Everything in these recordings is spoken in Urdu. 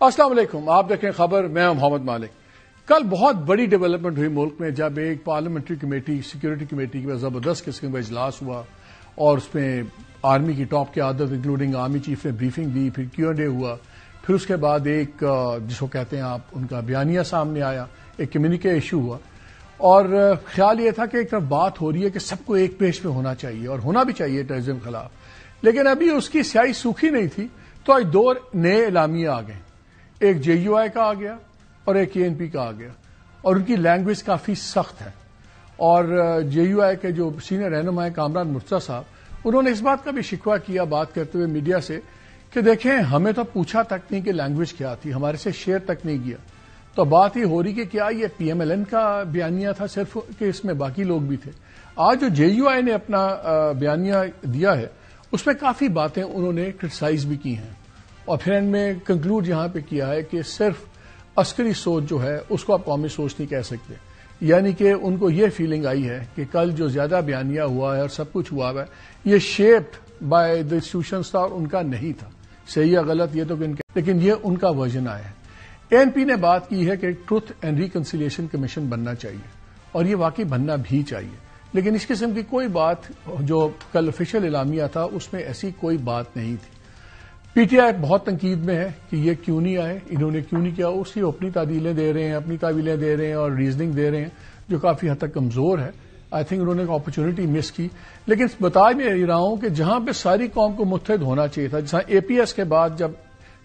السلام علیکم، آپ دیکھیں خبر، میں محمد مالک۔ کل بہت بڑی ڈیولپمنٹ ہوئی ملک میں جب ایک پارلیمنٹری کمیٹی سیکورٹی کمیٹی کا زبردست قسم کا اجلاس ہوا اور اس میں آرمی کی ٹاپ قیادت انکلوڈنگ آرمی چیف نے بریفنگ دی، پھر Q&A ہوا، پھر اس کے بعد ایک جس کو کہتے ہیں آپ ان کا بیانیہ سامنے آیا، ایک کمیونیکے ایشو ہوا اور خیال یہ تھا کہ ایک طرف بات ہو رہی ہے کہ سب کو ایک پیج پہ ہونا چاہیے اور ہونا بھی چاہیے ٹیررزم کے خلاف، لیکن ابھی اس کی سیاہی سوکھی نہیں تھی تو آج دو نئے اعلامیہ آ گئے، ایک JUI کا آ گیا اور ایک ANP کا آ گیا اور ان کی لینگویج کافی سخت ہے۔ اور JUI کے جو سینئر رہنما ہیں کامران مرتضیٰ صاحب، انہوں نے اس بات کا بھی شکوہ کیا بات کرتے ہوئے میڈیا سے کہ دیکھیں ہمیں تو پوچھا تک نہیں کہ لینگویج کیا تھی، ہمارے سے شیئر تک نہیں کیا، تو بات یہ ہو رہی کہ کیا یہ PMLN کا بیانیہ تھا صرف کہ اس میں باقی لوگ بھی تھے۔ آج جو JUI نے اپنا بیانیہ دیا ہے اس میں کافی باتیں انہوں نے کرٹیسائز بھی کی ہیں اور پھر ان میں کنکلوڈ یہاں پہ کیا ہے کہ صرف عسکری سوچ جو ہے اس کو آپ قومی سوچ نہیں کہہ سکتے، یعنی کہ ان کو یہ فیلنگ آئی ہے کہ کل جو زیادہ بیانیہ ہوا ہے اور سب کچھ ہوا ہے یہ شیپڈ بائی دی انسٹیٹیوشنز تھا اور ان کا نہیں تھا، صحیح یا غلط یہ تو لیکن یہ ان کا ورژن آیا ہے۔ ANP نے بات کی ہے کہ ٹروتھ اینڈ ریکنسیلیشن کمیشن بننا چاہیے اور یہ واقعی بننا بھی چاہیے، لیکن اس قسم کی کوئی بات جو کل آفیشیل اعلامیہ تھا اس میں ایسی کوئی بات نہیں تھی۔ PTI بہت تنقید میں ہے کہ یہ کیوں نہیں آئے، انہوں نے کیوں نہیں کیا، اس کی اپنی تعدیلیں دے رہے ہیں، اپنی تعویلیں دے رہے ہیں اور ریزننگ دے رہے ہیں جو کافی حد تک کمزور ہے۔ آئی تھنک انہوں نے ایک اپرچونٹی مس کی، لیکن بتا بھی رہا ہوں کہ جہاں پہ ساری قوم کو متحد ہونا چاہیے تھا، جہاں APS کے بعد جب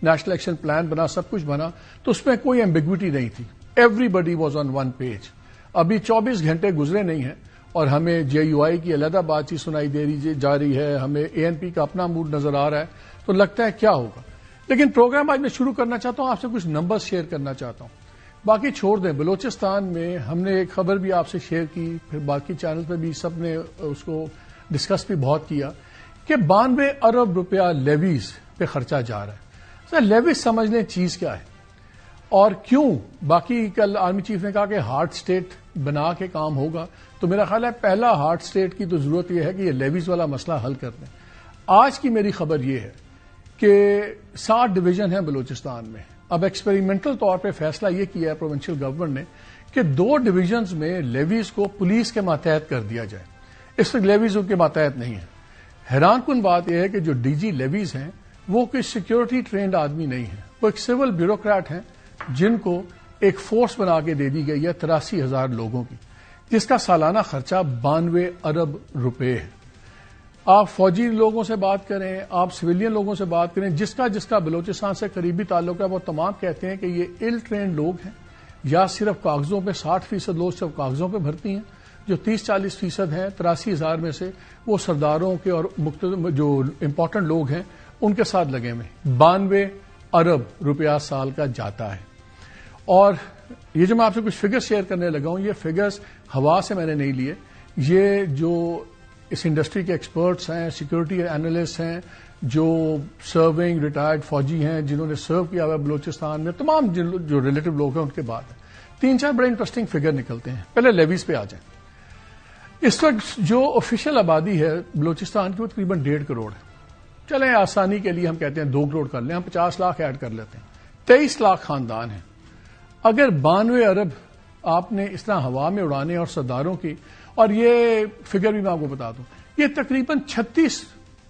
نیشنل ایکشن پلان بنا سب کچھ بنا تو اس میں کوئی ایمبیگوٹی نہیں تھی، everybody was on one page. ابھی 24 گھنٹے گزرے نہیں ہیں اور ہمیں JUI کی علیحدہ بات چیت سنائی دے رہی جا رہی ہے، ہمیں ANP کا اپنا موڈ نظر آ رہا ہے، تو لگتا ہے کیا ہوگا۔ لیکن پروگرام آج میں شروع کرنا چاہتا ہوں، آپ سے کچھ نمبرز شیئر کرنا چاہتا ہوں، باقی چھوڑ دیں۔ بلوچستان میں ہم نے ایک خبر بھی آپ سے شیئر کی، پھر باقی چینل پہ بھی سب نے اس کو ڈسکس بھی بہت کیا کہ 92 ارب روپیہ لیویز پہ خرچہ جا رہا ہے۔ لیویز سمجھ لیں چیز کیا ہے اور کیوں۔ باقی کل آرمی چیف نے کہا کہ ہارڈ اسٹیٹ بنا کے کام ہوگا، تو میرا خیال ہے پہلا ہارڈ اسٹیٹ کی تو ضرورت یہ ہے کہ یہ لیویز والا مسئلہ حل کر دیں۔ آج کی میری خبر یہ ہے کہ 60 ڈویژن ہیں بلوچستان میں۔ اب ایکسپیریمنٹل طور پہ فیصلہ یہ کیا ہے پروونشل گورنمنٹ نے کہ 2 ڈویژنز میں لیویز کو پولیس کے ماتحت کر دیا جائے، اس وقت لیویز ان کے ماتحت نہیں ہے۔ حیران کن بات یہ ہے کہ جو DG لیویز ہیں وہ کوئی سیکیورٹی ٹرینڈ آدمی نہیں ہے، وہ ایک سول بیوروکریٹ ہیں جن کو ایک فورس بنا کے دے دی گئی ہے 83,000 لوگوں کی، جس کا سالانہ خرچہ 92 ارب روپے ہے۔ آپ فوجی لوگوں سے بات کریں، آپ سویلین لوگوں سے بات کریں، جس کا بلوچستان سے قریبی تعلق ہے، وہ تمام کہتے ہیں کہ یہ ال ٹرینڈ لوگ ہیں، یا صرف کاغذوں پہ 60% لوگ صرف کاغذوں پہ بھرتی ہیں، جو 30-40% ہیں 83,000 میں سے وہ سرداروں کے اور جو امپورٹنٹ لوگ ہیں ان کے ساتھ لگے ہوئے۔ 92 ارب روپیہ سال کا جاتا ہے۔ اور یہ جو میں آپ سے کچھ فگرز شیئر کرنے لگا ہوں، یہ فگرز ہوا سے میں نے نہیں لیے، یہ جو اس انڈسٹری کے ایکسپرٹس ہیں، سیکورٹی اینالسٹ ہیں، جو سرونگ ریٹائرڈ فوجی ہیں جنہوں نے سرو کیا ہوا بلوچستان میں، تمام جو ریلیٹو لوگ ہیں ان کے بعد 3-4 بڑے انٹرسٹنگ فگر نکلتے ہیں۔ پہلے لیویز پہ آ جائیں۔ اس وقت جو آفیشیل آبادی ہے بلوچستان کی وہ تقریباً 1.5 کروڑ ہے۔ چلیں آسانی کے لیے ہم کہتے ہیں 2 کروڑ کر لیں، ہم 50 لاکھ ایڈ کر لیتے ہیں، 23 لاکھ خاندان ہیں۔ اگر 92 ارب آپ نے اس طرح ہوا میں اڑانے اور سرداروں کی، اور یہ فگر بھی میں آپ کو بتا دوں، یہ تقریباً 36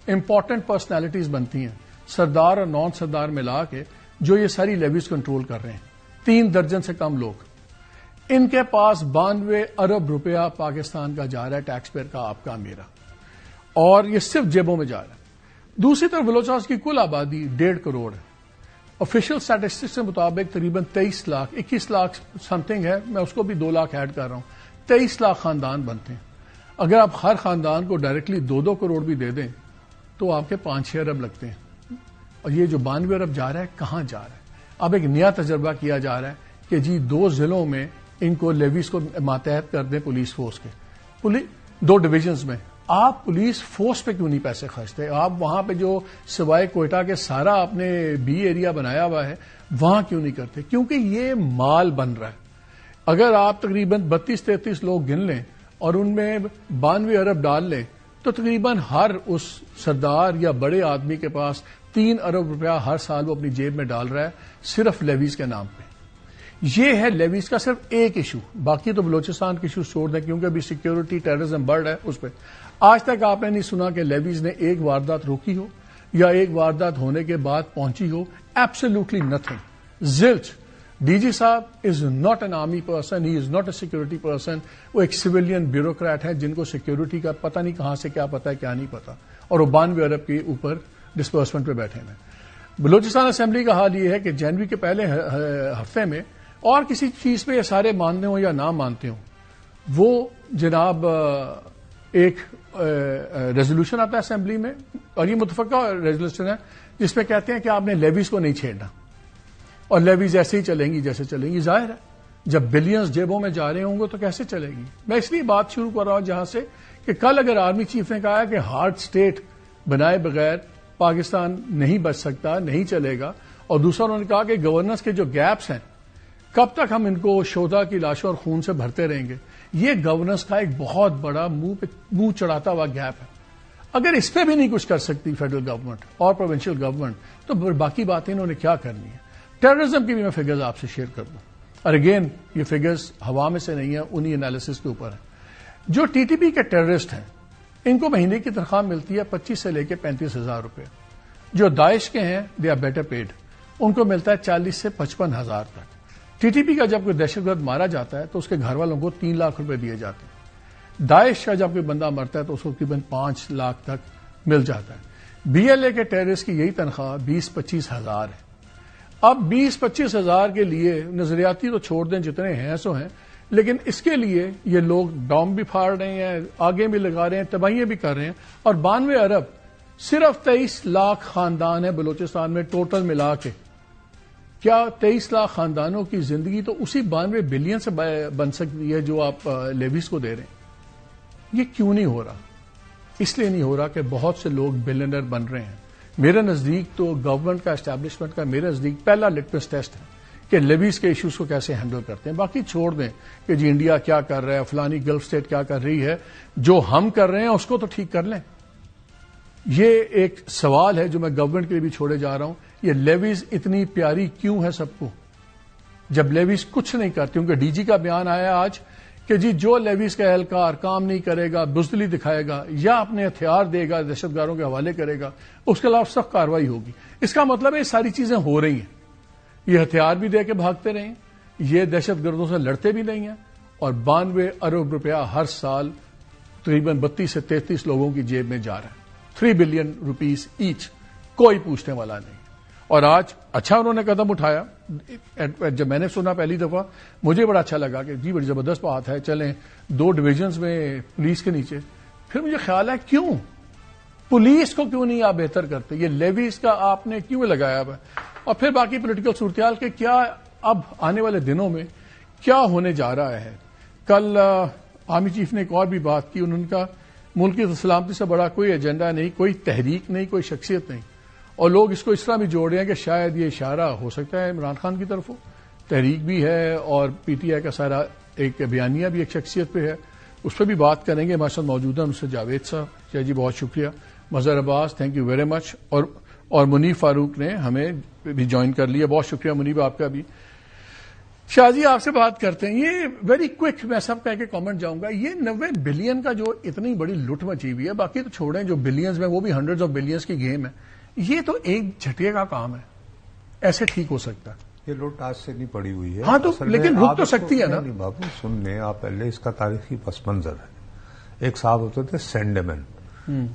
امپورٹنٹ پرسنالٹیز بنتی ہیں، سردار اور نان سردار ملا کے، جو یہ ساری لیویز کنٹرول کر رہے ہیں، 3 درجن سے کم لوگ۔ ان کے پاس 92 ارب روپیہ پاکستان کا جا رہا ہے، ٹیکس پیئر کا، آپ کا، میرا، اور یہ صرف جیبوں میں جا رہا ہے۔ دوسری طرف بلوچستان کی کل آبادی 1.5 کروڑ ہے۔ آفیشیل اسٹیٹسٹکس کے مطابق تقریباً 23 لاکھ 21 لاکھ سم تھنگ ہے، میں اس کو بھی 2 لاکھ ایڈ کر رہا ہوں، 23 لاکھ خاندان بنتے ہیں۔ اگر آپ ہر خاندان کو ڈائریکٹلی 2-2 کروڑ بھی دے دیں تو آپ کے 5-6 ارب لگتے ہیں، اور یہ جو 92 ارب جا رہا ہے کہاں جا رہا ہے؟ اب ایک نیا تجربہ کیا جا رہا ہے کہ جی 2 ضلعوں میں ان کو لیویز کو ماتحت کر دیں پولیس فورس کے، 2 ڈویژنز میں۔ آپ پولیس فورس پہ کیوں نہیں پیسے خرچتے؟ آپ وہاں پہ جو سوائے کوئٹہ کے سارا آپ نے بی ایریا بنایا ہوا ہے وہاں کیوں نہیں کرتے؟ کیونکہ یہ مال بن رہا ہے۔ اگر آپ تقریباً 32-33 لوگ گن لیں اور ان میں 92 ارب ڈال لیں تو تقریباً ہر اس سردار یا بڑے آدمی کے پاس 3 ارب روپیہ ہر سال وہ اپنی جیب میں ڈال رہا ہے صرف لیویز کے نام پہ. یہ ہے لیویز کا صرف ایک ایشو. باقی تو بلوچستان کے ایشو چھوڑ دیں کیونکہ ابھی سیکیورٹی ٹیررزم بڑھ رہا ہے اس پہ. آج تک آپ نے نہیں سنا کہ لیویز نے ایک واردات روکی ہو یا ایک واردات ہونے کے بعد پہنچی ہو. Absolutely nothing. Zilch. D G صاحب is not an army person, he is not a security person. وہ ایک سویلین بیوروکریٹ ہے جن کو سیکورٹی کا پتہ نہیں کہاں سے کیا پتا ہے کیا نہیں پتا, اور وہ 92 ارب کے اوپر ڈسپرسمنٹ پہ بیٹھے ہیں. بلوچستان اسمبلی کا حال یہ ہے کہ جنوری کے پہلے ہفتے میں اور کسی چیز پہ یہ سارے مانتے ہوں یا نہ مانتے ہوں, وہ جناب ایک ریزولوشن آتا ہے اسمبلی میں, اور یہ متفقہ ریزولوشن ہے جس میں کہتے ہیں کہ آپ نے لیویز کو نہیں چھیڑنا اور لیویز ایسے ہی چلیں گی جیسے چلیں گی. ظاہر ہے جب بلینز جیبوں میں جا رہے ہوں گے تو کیسے چلے گی. میں اس لیے بات شروع کر رہا ہوں جہاں سے کہ کل اگر آرمی چیف نے کہا کہ ہارڈ اسٹیٹ بنائے بغیر پاکستان نہیں بچ سکتا, نہیں چلے گا, اور دوسرا انہوں نے کہا کہ گورننس کے جو گیپس ہیں کب تک ہم ان کو شہداء کی لاشوں اور خون سے بھرتے رہیں گے. یہ گورننس کا ایک بہت بڑا منہ چڑھاتا ہوا گیپ ہے. اگر اس پہ بھی نہیں کچھ کر سکتی فیڈرل گورنمنٹ اور پروونشل گورنمنٹ تو باقی باتیں انہوں نے کیا کرنی ہے. ٹیررزم کی بھی میں فگرز آپ سے شیئر کر دوں, اور اگین یہ فگرز ہوا میں سے نہیں ہیں, انہی انالیسس کے اوپر ہیں. جو ٹی ٹی پی کے ٹیررسٹ ہیں ان کو مہینے کی تنخواہ ملتی ہے 25 سے لے کے 35,000 روپے. جو داعش کے ہیں دے آر بیٹر پیڈ, ان کو ملتا ہے 40 سے 55,000 تک. ٹی ٹی پی کا جب کوئی دہشت گرد مارا جاتا ہے تو اس کے گھر والوں کو 3 لاکھ روپے دیے جاتے ہیں. داعش کا جب کوئی بندہ مرتا ہے تو اس کو تقریباً 5 لاکھ تک مل جاتا ہے. بی ایل اے کے ٹیررسٹ کی یہی تنخواہ 20-25 ہزار ہے. اب 20-25 ہزار کے لیے نظریاتی تو چھوڑ دیں جتنے ہیں سو ہیں, لیکن اس کے لیے یہ لوگ ڈوم بھی پھاڑ رہے ہیں, آگے بھی لگا رہے ہیں, تباہیاں بھی کر رہے ہیں. اور 92 ارب صرف 23 لاکھ خاندان ہیں بلوچستان میں ٹوٹل ملا کے. کیا 23 لاکھ خاندانوں کی زندگی تو اسی 92 بلین سے بن سکتی ہے جو آپ لیویز کو دے رہے ہیں؟ یہ کیوں نہیں ہو رہا؟ اس لیے نہیں ہو رہا کہ بہت سے لوگ بلینئر بن رہے ہیں. میرے نزدیک تو گورنمنٹ کا اسٹیبلشمنٹ کا میرے نزدیک پہلا لٹمس ٹیسٹ ہے کہ لیویز کے ایشوز کو کیسے ہینڈل کرتے ہیں. باقی چھوڑ دیں کہ جی انڈیا کیا کر رہا ہے, فلانی گلف اسٹیٹ کیا کر رہی ہے. جو ہم کر رہے ہیں اس کو تو ٹھیک کر لیں. یہ ایک سوال ہے جو میں گورنمنٹ کے لیے بھی چھوڑے جا رہا ہوں. یہ لیویز اتنی پیاری کیوں ہے سب کو, جب لیویز کچھ نہیں کرتی؟ کیونکہ ڈی جی کا بیان آیا آج کہ جی جو لیویز کا اہلکار کام نہیں کرے گا, بزدلی دکھائے گا یا اپنے ہتھیار دے گا, دہشت گردوں کے حوالے کرے گا, اس کے خلاف سخت کارروائی ہوگی. اس کا مطلب ہے یہ ساری چیزیں ہو رہی ہیں. یہ ہتھیار بھی دے کے بھاگتے رہے ہیں, یہ دہشت گردوں سے لڑتے بھی نہیں ہیں, اور 92 ارب روپیہ ہر سال تقریباً 32 سے 33 لوگوں کی جیب میں جا رہا ہے. 3 بلین روپیز ایچ, کوئی پوچھنے والا نہیں. اور آج اچھا انہوں نے قدم اٹھایا. جب میں نے سنا پہلی دفعہ مجھے بڑا اچھا لگا کہ جی بڑی زبردست بات ہے, چلیں 2 ڈویژنز میں پولیس کے نیچے. پھر مجھے خیال ہے کیوں پولیس کو کیوں نہیں آپ بہتر کرتے؟ یہ لیویز کا آپ نے کیوں لگایا ہے؟ اور پھر باقی پولیٹیکل صورتحال کے کیا اب آنے والے دنوں میں کیا ہونے جا رہا ہے. کل آرمی چیف نے ایک اور بھی بات کی, انہوں نے کہا ملک کی سلامتی سے بڑا کوئی ایجنڈا نہیں, کوئی تحریک نہیں, کوئی شخصیت نہیں. اور لوگ اس کو اس طرح بھی جوڑ رہے ہیں کہ شاید یہ اشارہ ہو سکتا ہے عمران خان کی طرف ہو. تحریک بھی ہے اور پی ٹی آئی کا سارا ایک بیانیہ بھی ایک شخصیت پہ ہے, اس پہ بھی بات کریں گے. ہمارے ساتھ موجود ہیں مسٹر جاوید صاحب. جی بہت شکریہ. مظہر عباس تھینک یو ویری مچ. اور منیب فاروق نے ہمیں بھی جوائن کر لیا, بہت شکریہ منیب آپ کا بھی. شاہ جی آپ سے بات کرتے ہیں. یہ ویری کوئک میں سب کہہ کے کامنٹ جاؤں گا. یہ 90 بلین کا جو اتنی بڑی لٹ مچی ہوئی ہے, باقی تو چھوڑیں جو بلینز میں وہ بھی ہنڈریڈز آف بلینز کی گیم ہے, یہ تو ایک جھٹکے کا کام ہے. ایسے ٹھیک ہو سکتا ہے؟ یہ لوٹ آج سے نہیں پڑی ہوئی ہے. ہاں تو لیکن رک تو سکتی ہے نا. نہیں بابو سن لیں آپ, پہلے اس کا تاریخی پس منظر ہے. ایک صاحب ہوتے تھے سینڈمن,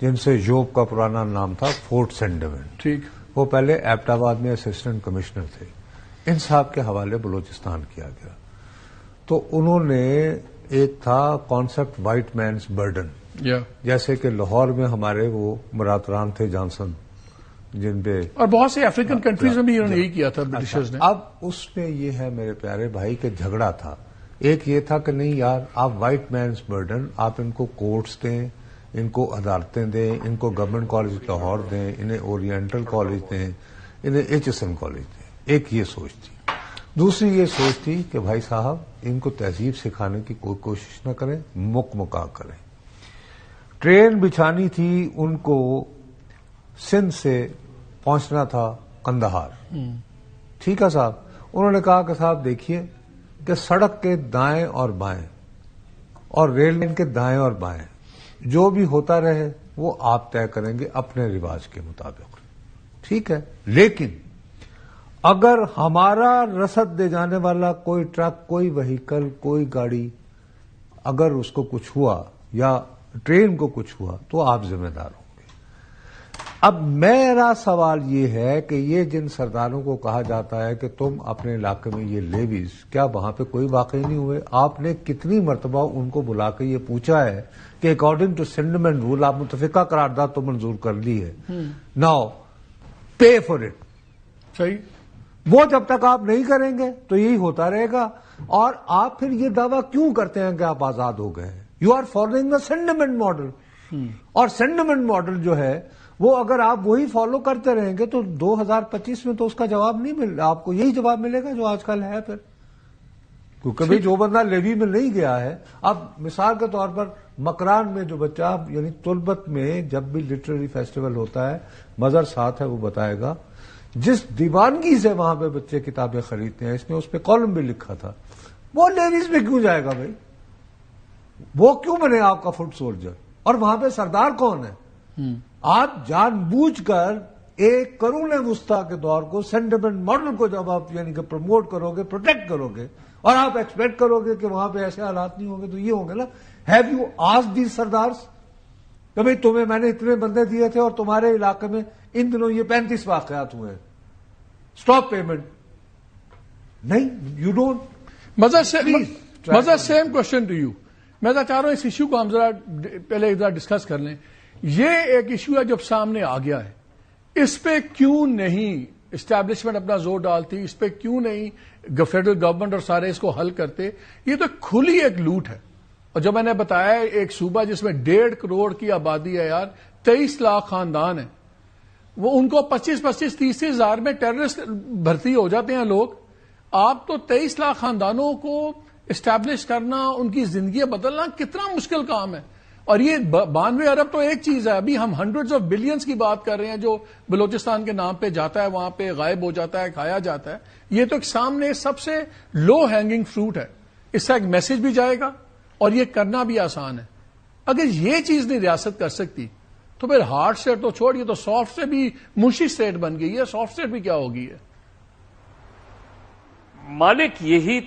جن سے یوب کا پرانا نام تھا فورٹ سینڈمن. ٹھیک. وہ پہلے ایبٹ آباد میں اسسٹنٹ کمشنر تھے. ان صاحب کے حوالے بلوچستان کیا گیا تو انہوں نے ایک تھا کانسیپٹ وائٹ مینز برڈن, جیسے کہ لاہور میں ہمارے وہ مراتران تھے جانسن, جن پہ اور بہت سے افریقن کنٹریز میں بھی انہوں نے یہی کیا تھا برٹشرز نے. اب اس میں یہ ہے میرے پیارے بھائی کہ جھگڑا تھا. ایک یہ تھا کہ نہیں یار آپ وائٹ مینز برڈن, آپ ان کو کورٹس دیں, ان کو عدالتیں دیں, ان کو گورنمنٹ کالج لاہور دیں, انہیں اورینٹل کالج دیں, انہیں ایچ ایس ایم کالج دیں. ایک یہ سوچ تھی. دوسری یہ سوچ تھی کہ بھائی صاحب ان کو تہذیب سکھانے کی کوئی کوشش نہ کریں, مکا کریں. ٹرین بچھانی تھی ان کو سندھ سے پہنچنا تھا قندھار. ٹھیک ہے صاحب. انہوں نے کہا کہ صاحب دیکھیے کہ سڑک کے دائیں اور بائیں اور ریل لائن کے دائیں اور بائیں جو بھی ہوتا رہے وہ آپ طے کریں گے اپنے رواج کے مطابق. ٹھیک ہے. لیکن اگر ہمارا رسد دے جانے والا کوئی ٹرک، کوئی وہیکل، کوئی گاڑی اگر اس کو کچھ ہوا یا ٹرین کو کچھ ہوا تو آپ ذمہ دار ہوں گے. اب میرا سوال یہ ہے کہ یہ جن سرداروں کو کہا جاتا ہے کہ تم اپنے علاقے میں یہ لیویز، کیا وہاں پہ کوئی واقعی نہیں ہوئے؟ آپ نے کتنی مرتبہ ان کو بلا کے یہ پوچھا ہے کہ اکارڈنگ ٹو سنڈمنٹ رول آپ متفقہ قرارداد تو منظور کر لی ہے، ناؤ پے فار اٹ. صحیح. وہ جب تک آپ نہیں کریں گے تو یہی ہوتا رہے گا. اور آپ پھر یہ دعویٰ کیوں کرتے ہیں کہ آپ آزاد ہو گئے ہیں؟ You are following the sentiment model. اور سینڈمنٹ ماڈل جو ہے وہ اگر آپ وہی فالو کرتے رہیں گے تو 2025 میں تو اس کا جواب نہیں مل رہا. آپ کو یہی جواب ملے گا جو آج کل ہے. پھر کیونکہ بھائی جو بندہ لیوی میں نہیں گیا ہے، اب مثال کے طور پر مکران میں جو بچہ یعنی تلبت میں جب بھی لٹریری فیسٹیول ہوتا ہے، مظہر ساتھ ہے وہ بتائے گا، جس دیوانگی سے وہاں پہ بچے کتابیں خریدتے ہیں، اس نے اس پہ کالم بھی لکھا تھا، وہ لیویز میں کیوں جائے گا بھائی؟ وہ کیوں بنے آپ کا فٹ سولجر؟ اور وہاں پہ سردار کون ہے؟ آپ جان بوجھ کر ایک قرون وسطیٰ کے دور کو، سینٹیمنٹ ماڈل کو جب آپ یعنی کہ پروموٹ کرو گے، پروٹیکٹ کرو گے، اور آپ ایکسپیکٹ کرو گے کہ وہاں پہ ایسے حالات نہیں ہوں گے، تو یہ ہوں گے نا. Have you asked these sardars کہ بھائی تمہیں میں نے اتنے بندے دیے تھے اور تمہارے علاقے میں ان دنوں یہ 35 واقعات ہوئے ہیں، اسٹاپ پیمنٹ؟ نہیں، you don't. Mazhar same question to you. میں چاہ رہا ہوں اس ایشو کو ہم ذرا پہلے ذرا ڈسکس کر لیں. یہ ایک ایشو ہے جب سامنے آ گیا ہے، اس پہ کیوں نہیں اسٹیبلشمنٹ اپنا زور ڈالتی؟ اس پہ کیوں نہیں فیڈرل گورنمنٹ اور سارے اس کو حل کرتے؟ یہ تو کھلی ایک لوٹ ہے. اور جو میں نے بتایا ایک صوبہ جس میں 1.5 کروڑ کی آبادی ہے یار، 23 لاکھ خاندان ہیں، وہ ان کو 25-30 ہزار میں ٹیررسٹ بھرتی ہو جاتے ہیں لوگ. آپ تو 23 لاکھ خاندانوں کو اسٹیبلش کرنا، ان کی زندگی بدلنا کتنا مشکل کام ہے. اور یہ 92 ارب تو ایک چیز ہے، ابھی ہم ہنڈریڈز آف بلینز کی بات کر رہے ہیں جو بلوچستان کے نام پہ جاتا ہے، وہاں پہ غائب ہو جاتا ہے، کھایا جاتا ہے. یہ تو ایک سامنے سب سے لو ہینگنگ فروٹ ہے. اس سے ایک میسج بھی جائے گا اور یہ کرنا بھی آسان ہے. اگر یہ چیز نہیں ریاست کر سکتی تو پھر ہارڈ اسٹیٹ تو چھوڑیے، تو سافٹ سے بھی منشی اسٹیٹ بن گئی ہے. سافٹ اسٹیٹ بھی کیا ہوگی ہے مالک؟ یہی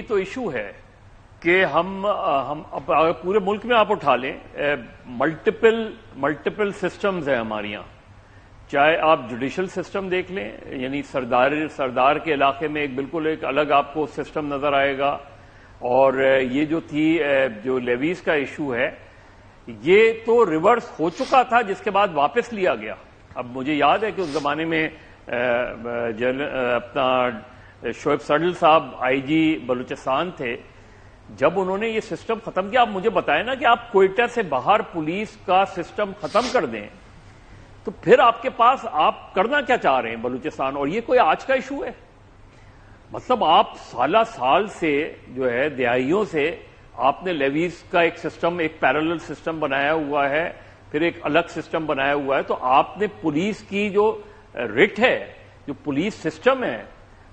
تو ایشو ہے کہ ہم پورے ملک میں آپ اٹھا لیں، ملٹیپل سسٹمز ہیں ہمارے یہاں. چاہے آپ جوڈیشل سسٹم دیکھ لیں، یعنی سردار کے علاقے میں بالکل ایک الگ آپ کو سسٹم نظر آئے گا. اور یہ جو لیویز کا ایشو ہے، یہ تو ریورس ہو چکا تھا جس کے بعد واپس لیا گیا. اب مجھے یاد ہے کہ اس زمانے میں اپنا شعیب سڈل صاحب آئی جی بلوچستان تھے، جب انہوں نے یہ سسٹم ختم کیا. آپ مجھے بتائیں نا کہ آپ کوئٹہ سے باہر پولیس کا سسٹم ختم کر دیں تو پھر آپ کے پاس آپ کرنا کیا چاہ رہے ہیں بلوچستان؟ اور یہ کوئی آج کا ایشو ہے؟ مطلب آپ سالہ سال سے جو ہے دہائیوں سے آپ نے لیویز کا ایک سسٹم، ایک پیرالل سسٹم بنایا ہوا ہے، پھر ایک الگ سسٹم بنایا ہوا ہے. تو آپ نے پولیس کی جو رٹ ہے، جو پولیس سسٹم ہے،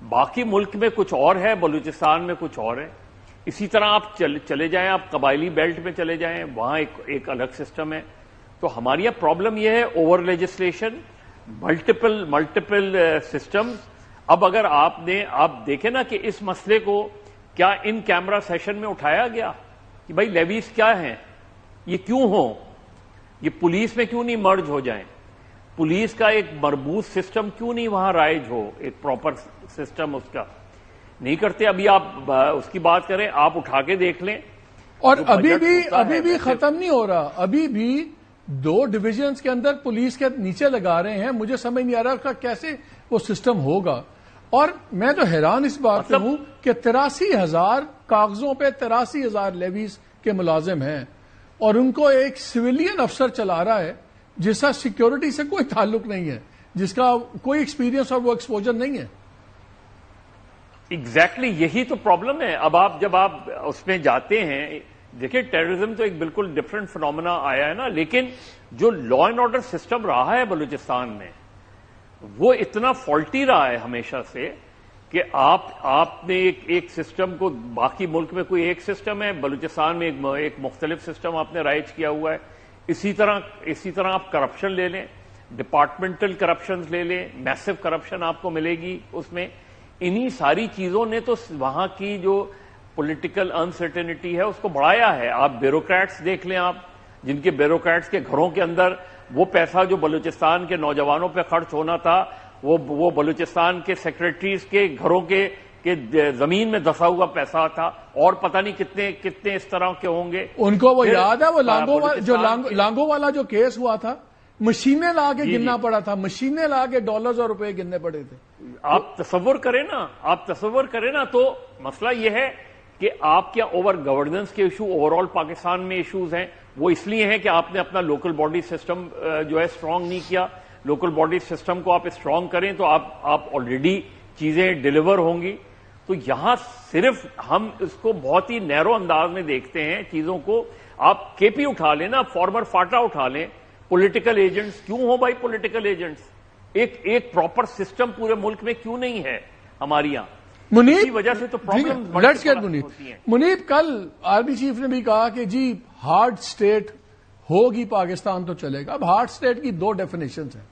باقی ملک میں کچھ اور ہے، بلوچستان میں کچھ اور ہے. اسی طرح آپ چلے جائیں، آپ قبائلی بیلٹ میں چلے جائیں، وہاں ایک الگ سسٹم ہے. تو ہماری یہاں پرابلم یہ ہے اوور لیجسلیشن، ملٹیپل سسٹمز. اب اگر آپ دیکھیں نا کہ اس مسئلے کو کیا ان کیمرہ سیشن میں اٹھایا گیا کہ بھائی لیویز کیا ہیں، یہ کیوں ہوں، یہ پولیس میں کیوں نہیں مرج ہو جائیں، پولیس کا ایک مربوط سسٹم کیوں نہیں وہاں رائج ہو، ایک پراپر سسٹم اس کا نہیں کرتے. ابھی آپ اس کی بات کریں، آپ اٹھا کے دیکھ لیں. اور ابھی بھی ختم نہیں ہو رہا. ابھی بھی 2 ڈویژنز کے اندر پولیس کے نیچے لگا رہے ہیں. مجھے سمجھ نہیں آ رہا کہ کیسے وہ سسٹم ہوگا. اور میں تو حیران اس بات پہ ہوں کہ 83,000 کاغذوں پہ 83,000 لیویز کے ملازم ہیں اور ان کو ایک سویلین افسر چلا رہا ہے جس کا سیکیورٹی سے کوئی تعلق نہیں ہے، جس کا کوئی ایکسپیرینس اور وہ ایکسپوجر نہیں ہے. ایگزیکٹلی یہی تو پرابلم ہے. اب جب آپ اس میں جاتے ہیں، دیکھیں ٹیررزم تو ایک بالکل ڈفرینٹ فنومینا آیا ہے نا، لیکن جو لا اینڈ آرڈر سسٹم رہا ہے بلوچستان میں، وہ اتنا فالٹی رہا ہے ہمیشہ سے کہ آپ نے ایک سسٹم کو، باقی ملک میں کوئی ایک سسٹم ہے، بلوچستان میں ایک مختلف سسٹم آپ نے رائج کیا ہوا ہے. اسی طرح آپ کرپشن لے لیں، ڈپارٹمنٹل کرپشنز لے لیں، میسو کرپشن آپ کو ملے گی اس میں. انہی ساری چیزوں نے تو وہاں کی جو پولیٹیکل انسرٹینٹی ہے اس کو بڑھایا ہے. آپ بیوروکریٹس دیکھ لیں، آپ جن کے بیوروکریٹس کے گھروں کے اندر وہ پیسہ جو بلوچستان کے نوجوانوں پہ خرچ ہونا تھا وہ بلوچستان کے سیکرٹریز کے گھروں کے زمین میں دسا ہوا پیسہ تھا، اور پتہ نہیں کتنے اس طرح کے ہوں گے. ان کو وہ یاد ہے وہ لانگو والا جو کیس ہوا تھا، مشینیں لا کے گننا پڑا تھا، مشینیں لا کے ڈالرز اور روپے گننے پڑے تھے. آپ تصور کریں نا تو مسئلہ یہ ہے کہ آپ کیا اوور گورننس کے ایشو اوور آل پاکستان میں ایشوز ہیں. وہ اس لیے ہیں کہ آپ نے اپنا لوکل باڈی سسٹم جو ہے اسٹرانگ نہیں کیا. لوکل باڈی سسٹم کو آپ اسٹرانگ کریں تو آپ آلریڈی چیزیں ڈیلیور ہوں گی. تو یہاں صرف ہم اس کو بہت ہی نیرو انداز میں دیکھتے ہیں چیزوں کو. آپ کے پی اٹھا لیں نا، فارمر فاٹا اٹھا لیں. پولیٹیکل ایجنٹس کیوں ہو بھائی؟ پولیٹیکل ایجنٹس ایک پراپر سسٹم پورے ملک میں کیوں نہیں ہے ہماری یہاں؟ منیب، وجہ سے تو منیب کل آرمی چیف نے بھی کہا کہ جی ہارڈ سٹیٹ ہوگی پاکستان تو چلے گا. اب ہارڈ سٹیٹ کی دو ڈیفینیشنز ہیں.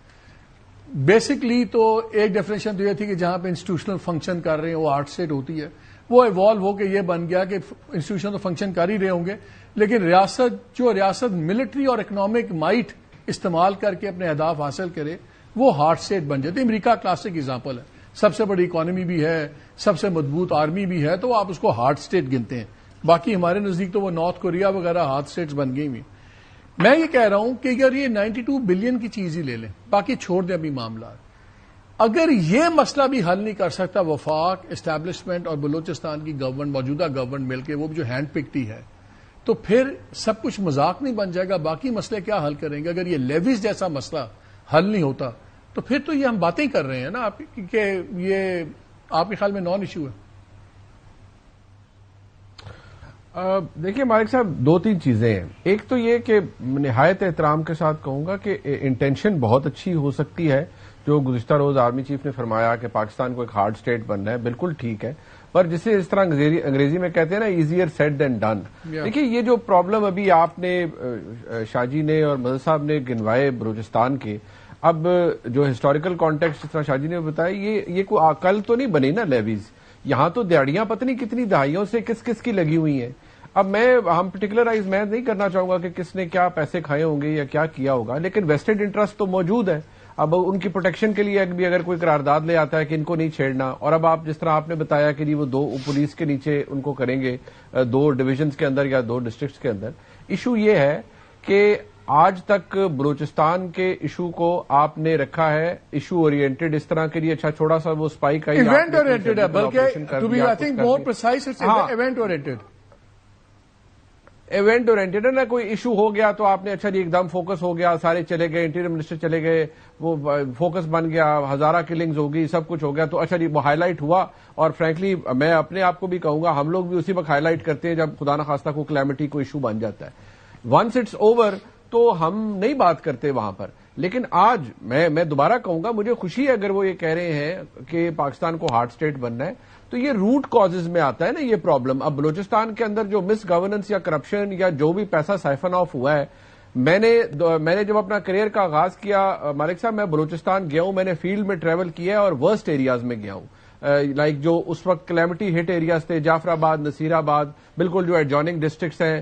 بیسکلی تو ایک ڈیفینیشن تو یہ تھی کہ جہاں پہ انسٹیٹیوشنل فنکشن کر رہے ہیں وہ ہارڈ سٹیٹ ہوتی ہے. وہ ایوالو ہو کے یہ بن گیا کہ انسٹیٹیوشن تو فنکشن کر ہی رہے ہوں گے، لیکن ریاست ملٹری اور اکنامک مائٹ استعمال کر کے اپنے اہداف حاصل کرے وہ ہارڈ سٹیٹ بن جاتے. امریکہ کلاسک ایگزامپل ہے، سب سے بڑی اکانومی بھی ہے، سب سے مضبوط آرمی بھی ہے، تو آپ اس کو ہارڈ سٹیٹ گنتے ہیں. باقی ہمارے نزدیک تو وہ نارتھ کوریا وغیرہ ہارڈ سٹیٹس بن گئی ہوئی. میں یہ کہہ رہا ہوں کہ اگر یہ 92 بلین کی چیز ہی لے لیں، باقی چھوڑ دیں ابھی معاملات، اگر یہ مسئلہ بھی حل نہیں کر سکتا وفاق، اسٹیبلشمنٹ اور بلوچستان کی گورنمنٹ، موجودہ گورنمنٹ مل کے، وہ بھی جو ہینڈ پکٹی ہے، تو پھر سب کچھ مذاق نہیں بن جائے گا. باقی مسئلے کیا حل کریں گے؟ اگر یہ لیویز جیسا مسئلہ حل نہیں ہوتا تو پھر تو یہ ہم باتیں کر رہے ہیں نا کہ یہ آپ کے خیال میں نان ایشو ہے. دیکھیے مالک صاحب، دو تین چیزیں ہیں. ایک تو یہ کہ نہایت احترام کے ساتھ کہوں گا کہ انٹینشن بہت اچھی ہو سکتی ہے. جو گزشتہ روز آرمی چیف نے فرمایا کہ پاکستان کو ایک ہارڈ سٹیٹ بننا ہے، بالکل ٹھیک ہے، پر جسے اس طرح انگریزی میں کہتے ہیں نا، ایزیئر سیڈ دین ڈن. دیکھیے یہ جو پرابلم ابھی آپ نے شاہ جی نے اور مدد صاحب نے گنوائے بلوچستان کے، اب جو ہسٹوریکل کانٹیکسٹ جس طرح شاہ جی نے بتایا، یہ کوئی کل تو نہیں بنی نا لیویز. یہاں تو دیہڑیاں پتہ نہیں کتنی دہائیوں سے کس کی لگی ہوئی ہیں. اب ہم پرٹیکولرائز میں نہیں کرنا چاہوں گا کہ کس نے کیا پیسے کھائے ہوں گے یا کیا کیا ہوگا، لیکن ویسٹڈ انٹرسٹ تو موجود ہے. اب ان کی پروٹیکشن کے لیے بھی اگر کوئی قرارداد لے آتا ہے کہ ان کو نہیں چھیڑنا، اور اب آپ جس طرح آپ نے بتایا کہ جی وہ دو پولیس کے نیچے ان کو کریں گے، 2 ڈویژنز کے اندر یا 2 ڈسٹرکٹس کے اندر. ایشو یہ ہے کہ آج تک بلوچستان کے ایشو کو آپ نے رکھا ہے ایشو اورینٹڈ اس طرح کے لیے. اچھا چھوڑا سا وہ اسپائک آئی، ایونٹ اورینٹڈ ہے، بلکہ to be I think more precise it's event oriented. Event oriented ہے نا. کوئی ایشو ہو گیا تو آپ نے اچھا جی ایک دم فوکس ہو گیا، سارے چلے گئے، انٹیریئر منسٹر چلے گئے، وہ فوکس بن گیا، ہزارہ کلنگز ہو گئی، سب کچھ ہو گیا، تو اچھا جی وہ ہائی لائٹ ہوا. اور فرینکلی میں اپنے آپ کو بھی کہوں گا، ہم لوگ بھی اسی وقت ہائی لائٹ کرتے ہیں جب خدا نخواستہ کو کلیمٹی کو ایشو بن جاتا ہے. ونس اٹس اوور تو ہم نہیں بات کرتے وہاں پر. لیکن آج میں دوبارہ کہوں گا، مجھے خوشی ہے اگر وہ یہ کہہ رہے ہیں کہ پاکستان کو ہارڈ سٹیٹ بننا ہے، تو یہ روٹ کازز میں آتا ہے نا یہ پرابلم. اب بلوچستان کے اندر جو مس گورننس یا کرپشن یا جو بھی پیسہ سائفن آف ہوا ہے، میں نے جب اپنا کریئر کا آغاز کیا مالک صاحب، میں بلوچستان گیا ہوں، میں نے فیلڈ میں ٹریول کیا ہے اور ورسٹ ایریاز میں گیا ہوں. لائک جو اس وقت کلیمٹی ہٹ ایریاز تھے، جعفر آباد، نصیر آباد، بالکل جو ایڈجوائننگ ڈسٹرکٹس ہیں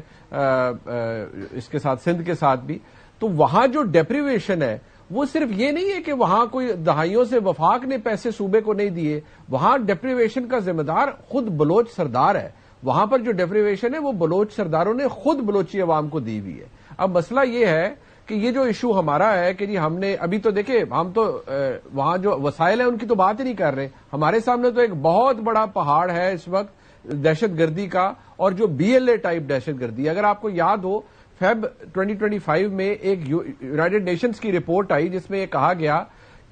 اس کے ساتھ سندھ کے ساتھ بھی. تو وہاں جو ڈیپریویشن ہے وہ صرف یہ نہیں ہے کہ وہاں کوئی دہائیوں سے وفاق نے پیسے صوبے کو نہیں دیے، وہاں ڈیپریویشن کا ذمہ دار خود بلوچ سردار ہے. وہاں پر جو ڈیپریویشن ہے وہ بلوچ سرداروں نے خود بلوچی عوام کو دی ہوئی ہے. اب مسئلہ یہ ہے کہ یہ جو ایشو ہمارا ہے کہ جی ہم نے ابھی تو دیکھیں، ہم تو وہاں جو وسائل ہیں ان کی تو بات ہی نہیں کر رہے. ہمارے سامنے تو ایک بہت بڑا پہاڑ ہے اس وقت دہشت گردی کا، اور جو BLA ٹائپ دہشت گردی. اگر آپ کو یاد ہو، فیب 2025 میں ایک یونائیٹڈ نیشنز کی رپورٹ آئی جس میں یہ کہا گیا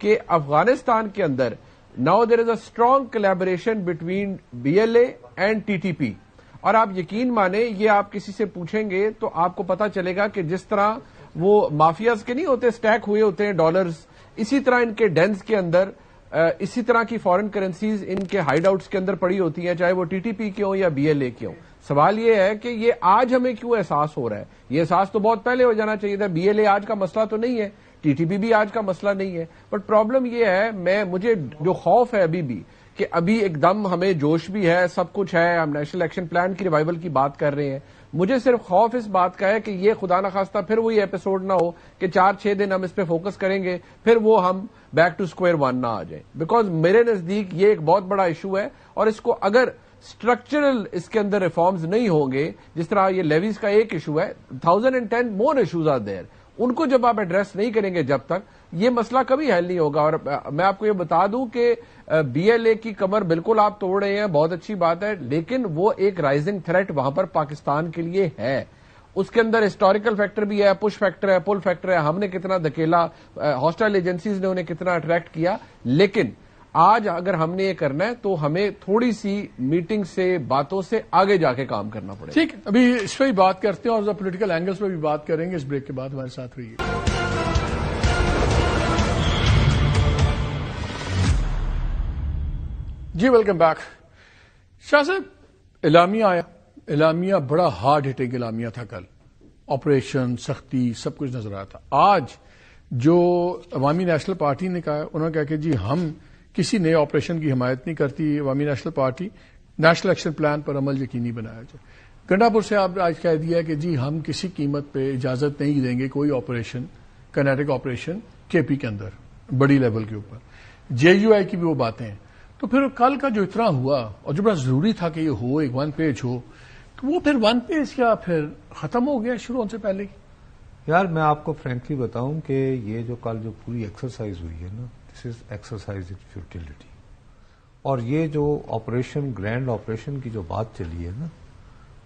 کہ افغانستان کے اندر now there is a strong collaboration between BLA and TTP. اور آپ یقین مانیں، یہ آپ کسی سے پوچھیں گے تو آپ کو پتا چلے گا کہ جس طرح وہ مافیاز کے نہیں ہوتے، سٹیک ہوئے ہوتے ہیں ڈالرز اسی طرح ان کے ڈینز کے اندر اسی طرح کی فارن کرنسیز ان کے ہائیڈ آؤٹس کے اندر پڑی ہوتی ہیں, چاہے وہ ٹی ٹی پی کے ہوں یا بی ایل اے کے ہوں. سوال یہ ہے کہ یہ آج ہمیں کیوں احساس ہو رہا ہے؟ یہ احساس تو بہت پہلے ہو جانا چاہیے تھا. بی ایل اے آج کا مسئلہ تو نہیں ہے, ٹی ٹی پی بھی آج کا مسئلہ نہیں ہے, بٹ پرابلم یہ ہے, مجھے جو خوف ہے ابھی بھی کہ ابھی ایک دم ہمیں جوش بھی ہے, سب کچھ ہے, ہم نیشنل ایکشن پلان کی ریوائول کی بات کر رہے ہیں, مجھے صرف خوف اس بات کا ہے کہ یہ خدا نخواستہ پھر وہی ایپیسوڈ نہ ہو کہ 4-6 دن ہم اس پہ فوکس کریں گے, پھر وہ ہم بیک ٹو اسکوائر ون نہ آ جائیں. بیکاز میرے نزدیک یہ ایک بہت بڑا ایشو ہے, اور اس کو اگر اسٹرکچرل اس کے اندر ریفارمز نہیں ہوں گے, جس طرح یہ لیویز کا ایک ایشو ہے, 1010 مور ایشوز آر دیر, ان کو جب آپ ایڈریس نہیں کریں گے جب تک یہ مسئلہ کبھی حل نہیں ہوگا. اور میں آپ کو یہ بتا دوں کہ بی ایل اے کی کمر بالکل آپ توڑ رہے ہیں, بہت اچھی بات ہے, لیکن وہ ایک رائزنگ تھریٹ وہاں پر پاکستان کے لیے ہے. اس کے اندر ہسٹوریکل فیکٹر بھی ہے, پش فیکٹر ہے, پل فیکٹر ہے, ہم نے کتنا دھکیلا, ہاسٹائل ایجنسیز نے انہیں کتنا اٹریکٹ کیا, لیکن آج اگر ہم نے یہ کرنا ہے تو ہمیں تھوڑی سی میٹنگ سے, باتوں سے آگے جا کے کام کرنا پڑے. ٹھیک, ابھی اس پہ بھی بات کرتے ہیں اور پولیٹیکل اینگلز پہ بھی بات کریں گے. اس بریک کے بعد ہمارے ساتھ رہیے. جی ویلکم بیک. شاہ صاحب, اعلامیہ آیا, اعلامیہ بڑا ہارڈ ہٹنگ اعلامیہ تھا کل, آپریشن, سختی, سب کچھ نظر آیا تھا. آج جو عوامی نیشنل پارٹی نے کہا, انہوں نے کہا کہ جی ہم کسی نئے آپریشن کی حمایت نہیں کرتی, Awami National Party National Action Plan پر عمل یقینی بنایا جائے. گنڈاپور سے آپ نے آج کہہ دیا کہ جی ہم کسی قیمت پہ اجازت نہیں دیں گے کوئی آپریشن, کنیٹک آپریشن کے پی کے اندر بڑی لیول کے اوپر. جے یو آئی کی بھی وہ باتیں ہیں. تو پھر کل کا جو اتنا ہوا اور جو بڑا ضروری تھا کہ یہ ہو, ایک 1 پیج ہو, تو وہ پھر 1 پیج کیا پھر ختم ہو گیا شروع ہونے سے پہلے کی؟ یار میں آپ کو فرینکلی بتاؤں کہ یہ جو کل جو پوری ایکسرسائز ہوئی ہے نا, دس از ایکسرسائز ان فیوٹیلٹی. اور یہ جو آپریشن, گرینڈ آپریشن کی جو بات چلی ہے نا,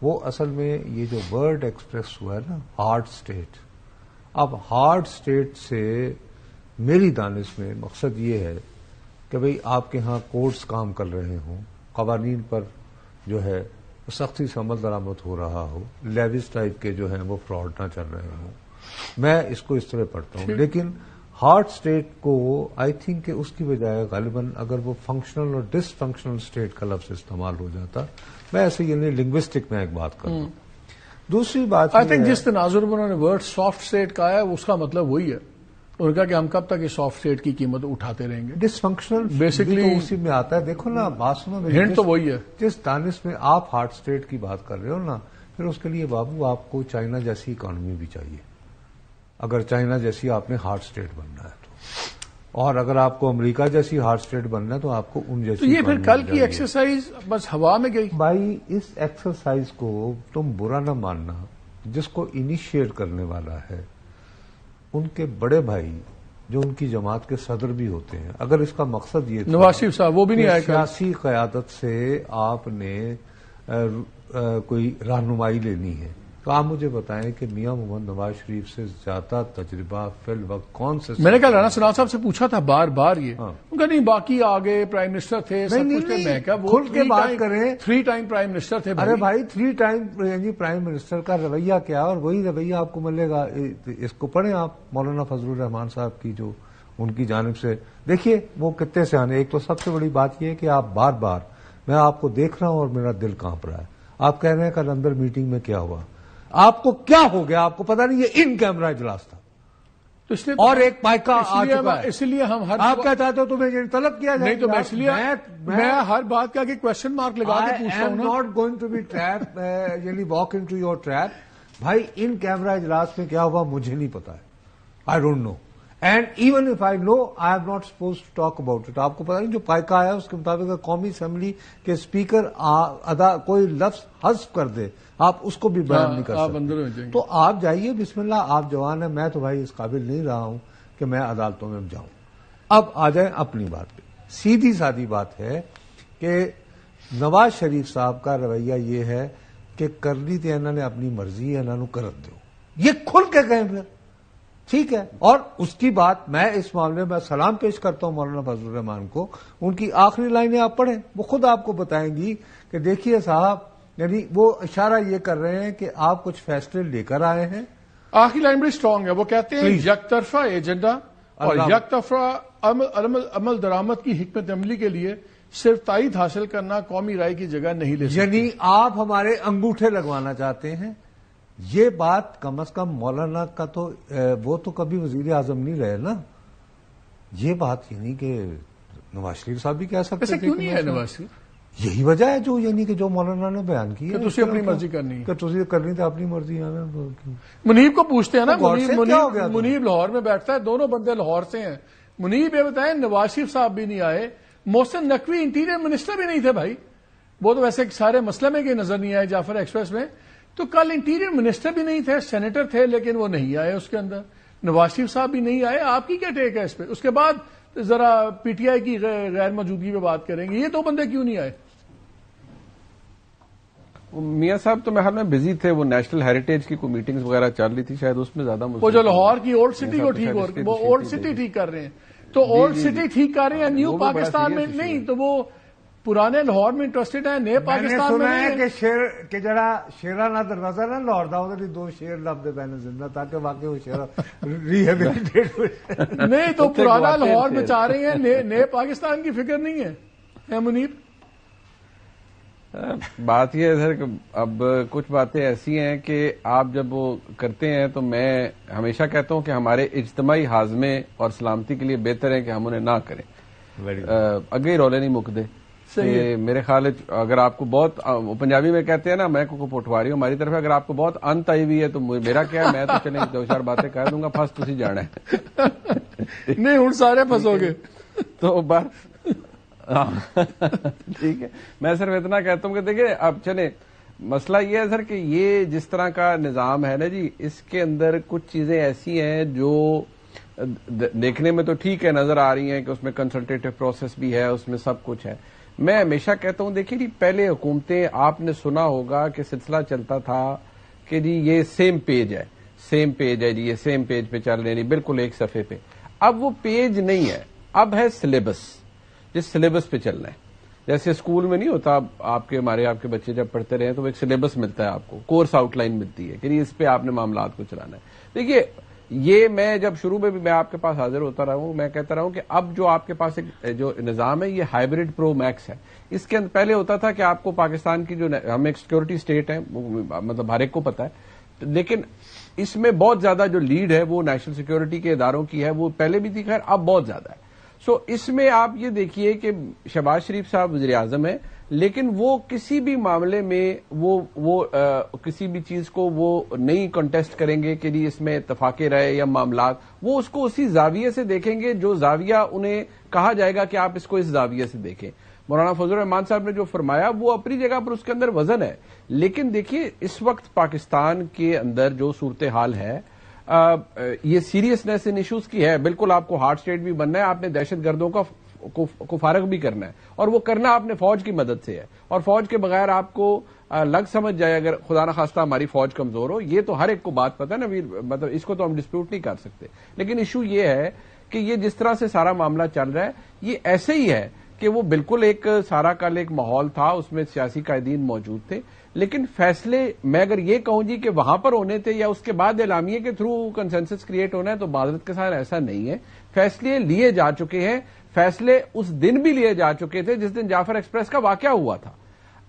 وہ اصل میں یہ جو ورڈ ایکسپریس ہوا ہے نا, ہارڈ اسٹیٹ. اب ہارڈ اسٹیٹ سے میری دانش میں مقصد یہ ہے کہ بھئی آپ کے ہاں کورٹس کام کر رہے ہوں, قوانین پر جو ہے سختی سے عمل درآمد ہو رہا ہو, لیویز ٹائپ کے جو ہیں وہ فراڈ نہ چل رہے ہوں. میں اس کو اس طرح پڑھتا ہوں. لیکن ہارڈ اسٹیٹ کو آئی تھنک کہ اس کی بجائے غالباً اگر وہ فنکشنل اور ڈس فنکشنل اسٹیٹ کا لفظ استعمال ہو جاتا, میں ایسے یعنی لنگوسٹک میں ایک بات کروں. دوسری بات آئی تھنک جس تناظر میں انہوں نے ورڈ سافٹ اسٹیٹ کہا ہے اس کا مطلب وہی ہے. انہوں نے کہا کہ ہم کب تک یہ سافٹ اسٹیٹ کی قیمت اٹھاتے رہیں گے. ڈس فنکشنل بیسکلی اسی میں آتا ہے. دیکھو نا, بات سنو, ہنٹ تو وہی ہے. جس دانش میں آپ ہارڈ اسٹیٹ کی بات کر رہے ہو نا, پھر اس کے لیے بابو آپ کو چائنا جیسی اکانومی بھی چاہیے, اگر چائنا جیسی آپ نے ہارڈ اسٹیٹ بننا ہے تو. اور اگر آپ کو امریکہ جیسی ہارڈ اسٹیٹ بننا ہے تو آپ کو ان جیسی. تو یہ پھر کل کی ایکسرسائز بس ہوا میں گئی. بھائی اس ایکسرسائز کو تم برا نہ ماننا, جس کو انیشیٹ کرنے والا ہے ان کے بڑے بھائی جو ان کی جماعت کے صدر بھی ہوتے ہیں. اگر اس کا مقصد یہ نواز شریف صاحب, وہ بھی نہیں آئے. سیاسی قیادت سے آپ نے کوئی رہنمائی لینی ہے, تو آپ مجھے بتائیں کہ میاں محمد نواز شریف سے زیادہ تجربہ فی الوقت کون سے؟ میں نے کل رانا ثناء صاحب سے پوچھا تھا بار بار یہ, ان کا نہیں باقی آگے پرائم منسٹر تھے, سب کچھ تھے. میں کہا وہ کھل کے بات کریں, 3 ٹائم پرائم منسٹر تھے. ارے بھائی 3 ٹائم یعنی پرائم منسٹر کا رویہ کیا, اور وہی رویہ آپ کو ملے گا. اس کو پڑھیں آپ, مولانا فضل الرحمان صاحب کی جو ان کی جانب سے, دیکھیے وہ کتنے سے آنے. ایک تو سب سے بڑی بات یہ ہے کہ آپ بار بار, میں آپ کو دیکھ رہا ہوں اور میرا دل کانپ رہا ہے, آپ کہہ رہے ہیں کل اندر میٹنگ میں کیا ہوا, آپ کو کیا ہو گیا, آپ کو پتا نہیں یہ ان کیمرہ اجلاس تھا, تو اس لیے اور ایک مائکا آ چکا ہے. اس لیے ہم ہر آپ کیا چاہتے ہو تمہیں طلب کیا جائے؟ نہیں تو اس لیے میں ہر بات کا کوشچن مارک لگا کے پوچھتا ہوں. Not going to be trap, یعنی walk into your trap. بھائی ان کیمرہ اجلاس میں کیا ہوا مجھے نہیں پتا ہے, I don't know, and even if I know I am not suppose to talk about it. آپ کو پتا نہیں جو پائکا آیا اس کے مطابق قومی اسمبلی کے اسپیکر کوئی لفظ حذف کر دے, آپ اس کو بھی بیان نہیں کر سکتے. تو آپ جائیے, بسم اللہ, آپ جوان ہیں. میں تو بھائی اس قابل نہیں رہا ہوں کہ میں عدالتوں میں جاؤں. اب آ جائیں اپنی بات پہ. سیدھی سادی بات ہے کہ نواز شریف صاحب کا رویہ یہ ہے کہ کرنی تو انہوں نے اپنی مرضی ہے, انہوں نے کر دو, یہ کھل کے کہیں پھر ٹھیک ہے. اور اس کی بات میں اس معاملے میں سلام پیش کرتا ہوں مولانا فضل الرحمان کو. ان کی آخری لائنیں آپ پڑھیں, وہ خود آپ کو بتائیں گی کہ دیکھیے صاحب, یعنی وہ اشارہ یہ کر رہے ہیں کہ آپ کچھ فیصلے لے کر آئے ہیں. آخری لائن بڑی اسٹرانگ ہے, وہ کہتے ہیں یک طرفہ ایجنڈا اور یک طرفہ عمل درآمد کی حکمت عملی کے لیے صرف تائید حاصل کرنا قومی رائے کی جگہ نہیں لے سکتا. یعنی آپ ہمارے انگوٹھے لگوانا چاہتے ہیں. یہ بات کم از کم مولانا کا تو وہ تو کبھی وزیر اعظم نہیں رہے نا. یہ بات یعنی کہ نواز شریف صاحب بھی کہہ سکتے ایسا کیوں نہیں ہے نواز شریف؟ یہی وجہ ہے جو یعنی کہ جو مولانا نے بیان کی ہے کہ تسی اپنی مرضی کرنی ہے. کہ تسی کرنی تو اپنی مرضی ہے. منیب کو پوچھتے ہیں نا, منیب منیب لاہور میں بیٹھتا ہے, دونوں بندے لاہور سے ہیں. منیب یہ بتائیں نواز شریف صاحب بھی نہیں آئے, محسن نقوی انٹیریئر منسٹر بھی نہیں تھے بھائی, وہ تو ویسے سارے مسئلے میں نظر نہیں آئے جعفر ایکسپریس میں. تو کل انٹیریئر منسٹر بھی نہیں تھے, سینیٹر تھے لیکن وہ نہیں آئے اس کے اندر. نواز شریف صاحب بھی نہیں آئے. آپ کی کیا ٹیک ہے اس پہ؟ اس کے بعد ذرا پی ٹی آئی کی غیر موجودگی پہ بات کریں گے. یہ دو بندے کیوں نہیں آئے؟ میاں صاحب تو میرے خیال میں بزی تھے, وہ نیشنل ہیریٹیج کی کوئی میٹنگز وغیرہ چل رہی تھی, شاید اس میں زیادہ وہ جو لاہور کی اولڈ سٹی کو ٹھیک ہو, وہ اولڈ سٹی ٹھیک کر رہے ہیں. تو اولڈ سٹی ٹھیک کر رہے ہیں, نیو پاکستان میں نہیں, تو وہ پرانے لاہور میں انٹرسٹڈ ہیں, نئے پاکستان میں نہیں. کہ شیر کہ جڑا شیرانہ دروازہ نا لاہور دا وہ دو شیر لبدے پہنے زندہ تاکہ واقعی وہ شیر ریہیبلیٹیٹ ہوئے. نہیں تو پرانا لاہور میں چاہ رہے ہیں, نئے پاکستان کی فکر نہیں ہے منیب. بات یہ ہے سر کہ اب کچھ باتیں ایسی ہیں کہ آپ جب وہ کرتے ہیں تو میں ہمیشہ کہتا ہوں کہ ہمارے اجتماعی ہاضمے اور سلامتی کے لیے بہتر ہے کہ ہم انہیں نہ کریں. اگے رولے نہیں مک دے. میرے خیال اگر آپ کو بہت پنجابی میں کہتے ہیں نا, میں کو پٹواری ہوں ہماری طرف, اگر آپ کو بہت انت آئی ہوئی ہے تو میرا کیا ہے, میں تو چلیں دو چار باتیں کہہ دوں گا, پھنس تسی جانا ہے. نہیں ہوں سارے پھنسو گے تو بس ٹھیک ہے. میں صرف اتنا کہتا ہوں کہ دیکھیں اب چلیں, مسئلہ یہ ہے سر کہ یہ جس طرح کا نظام ہے نا جی, اس کے اندر کچھ چیزیں ایسی ہیں جو دیکھنے میں تو ٹھیک ہے نظر آ رہی ہیں کہ اس میں کنسلٹیٹو پروسیس بھی ہے, اس میں سب کچھ ہے. میں ہمیشہ کہتا ہوں دیکھیے جی, پہلے حکومتیں آپ نے سنا ہوگا کہ سلسلہ چلتا تھا کہ جی یہ سیم پیج ہے جی, یہ سیم پیج پہ چل رہے ہیں بالکل ایک صفحے پہ. اب وہ پیج نہیں ہے, اب ہے سلیبس, جس سلیبس پہ چلنا ہے. جیسے اسکول میں نہیں ہوتا, آپ کے بچے جب پڑھتے رہے تو ایک سلیبس ملتا ہے آپ کو, کورس آؤٹ لائن ملتی ہے کہ اس پہ آپ نے معاملات کو چلانا ہے. دیکھیے یہ میں جب شروع میں بھی میں آپ کے پاس حاضر ہوتا رہا ہوں, میں کہتا رہا ہوں کہ اب جو آپ کے پاس ایک جو نظام ہے یہ ہائیبرڈ پرو میکس ہے. اس کے پہلے ہوتا تھا کہ آپ کو پاکستان کی جو ہم ایک سیکورٹی اسٹیٹ ہے, مطلب ہر ایک کو پتا ہے, لیکن اس میں بہت زیادہ جو لیڈ ہے وہ نیشنل سیکورٹی کے اداروں کی ہے, وہ پہلے بھی تھی خیر, اب بہت زیادہ ہے. سو اس میں آپ یہ دیکھیے کہ شہباز شریف صاحب وزیر اعظم ہیں, لیکن وہ کسی بھی معاملے میں وہ کسی بھی چیز کو وہ نہیں کنٹیسٹ کریں گے کہ جی اس میں اتفاق رائے یا معاملات, وہ اس کو اسی زاویے سے دیکھیں گے جو زاویہ انہیں کہا جائے گا کہ آپ اس کو اس زاویے سے دیکھیں. مولانا فضل الرحمان صاحب نے جو فرمایا وہ اپنی جگہ پر اس کے اندر وزن ہے, لیکن دیکھیے اس وقت پاکستان کے اندر جو صورتحال ہے یہ سیریسنیس ان ایشوز کی ہے. بالکل آپ کو ہارڈ اسٹیٹ بھی بننا ہے, آپ نے دہشت گردوں کو فارغ بھی کرنا ہے, اور وہ کرنا آپ نے فوج کی مدد سے ہے, اور فوج کے بغیر آپ کو لگ سمجھ جائے اگر خدا نخواستہ ہماری فوج کمزور ہو, یہ تو ہر ایک کو بات پتہ ہے نا, مطلب اس کو تو ہم ڈسپیوٹ نہیں کر سکتے. لیکن ایشو یہ ہے کہ یہ جس طرح سے سارا معاملہ چل رہا ہے یہ ایسے ہی ہے کہ وہ بالکل ایک سارا کل ایک ماحول تھا, اس میں سیاسی قائدین موجود تھے, لیکن فیصلے میں اگر یہ کہوں جی کہ وہاں پر ہونے تھے یا اس کے بعد اعلامیے کے تھرو کنسنسس کریٹ ہونا ہے, تو معذرت کے ساتھ ایسا نہیں ہے. فیصلے لیے جا چکے ہیں, فیصلے اس دن بھی لیے جا چکے تھے جس دن جعفر ایکسپریس کا واقعہ ہوا تھا.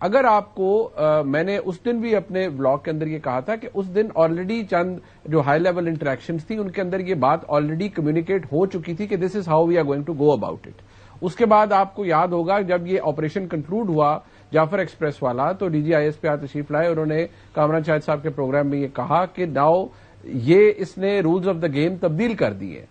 اگر آپ کو میں نے اس دن بھی اپنے بلاگ کے اندر یہ کہا تھا کہ اس دن آلریڈی چند جو ہائی لیول انٹریکشنز تھی ان کے اندر یہ بات آلریڈی کمیونیکیٹ ہو چکی تھی کہ this is how we are going to go about it. اس کے بعد آپ کو یاد ہوگا جب یہ آپریشن کنکلوڈ ہوا جعفر ایکسپریس والا, تو D G I S P تشریف لائے, انہوں نے کامران شاہد صاحب کے پروگرام میں یہ کہا کہ ناؤ یہ اس نے رولز آف دا گیم تبدیل کر دیے.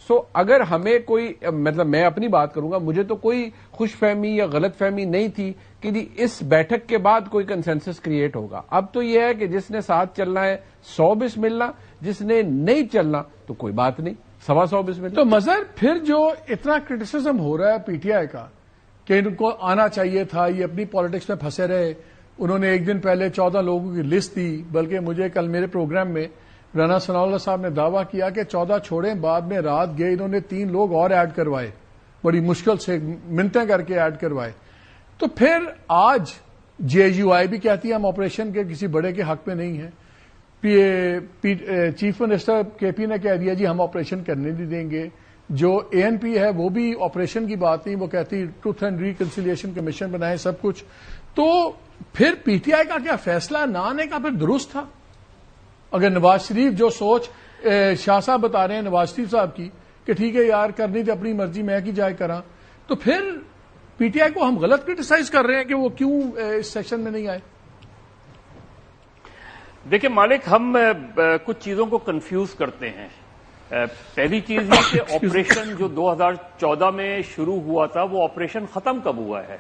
سو اگر ہمیں کوئی, مطلب میں اپنی بات کروں گا, مجھے تو کوئی خوش فہمی یا غلط فہمی نہیں تھی کہ جی اس بیٹھک کے بعد کوئی کنسنسس کریٹ ہوگا. اب تو یہ ہے کہ جس نے ساتھ چلنا ہے 100 بسم اللہ, جس نے نہیں چلنا تو کوئی بات نہیں, 125 بسم اللہ. تو مظہر پھر جو اتنا کرٹیسزم ہو رہا ہے پی ٹی آئی کا کہ ان کو آنا چاہیے تھا, یہ اپنی پالیٹکس میں پھنسے رہے, انہوں نے ایک دن پہلے 14 لوگوں کی لسٹ دی, بلکہ مجھے کل میرے پروگرام میں رانا ثناء اللہ صاحب نے دعویٰ کیا کہ 14 چھوڑیں, بعد میں رات گئے انہوں نے 3 لوگ اور ایڈ کروائے, بڑی مشکل سے منتیں کر کے ایڈ کروائے. تو پھر آج جے یو آئی بھی کہتی ہے ہم آپریشن کے کسی بڑے کے حق میں نہیں ہیں, چیف منسٹر کے پی نے کہہ دیا جی ہم آپریشن کرنے نہیں دیں گے, جو ANP ہے وہ بھی آپریشن کی بات نہیں، وہ کہتی ٹروتھ اینڈ ریکنسیلیشن کمیشن بنائے سب کچھ. تو پھر PTI کا کیا فیصلہ نہ آنے کا پھر درست تھا؟ اگر نواز شریف جو سوچ شاہ صاحب بتا رہے ہیں نواز شریف صاحب کی کہ ٹھیک ہے یار کرنی تھی اپنی مرضی میں کی جائے کراں، تو پھر PTI کو ہم غلط کرٹیسائز کر رہے ہیں کہ وہ کیوں اس سیشن میں نہیں آئے. دیکھیں مالک، ہم کچھ چیزوں کو کنفیوز کرتے ہیں. پہلی چیز یہ کہ آپریشن جو 2014 میں شروع ہوا تھا وہ آپریشن ختم کب ہوا ہے؟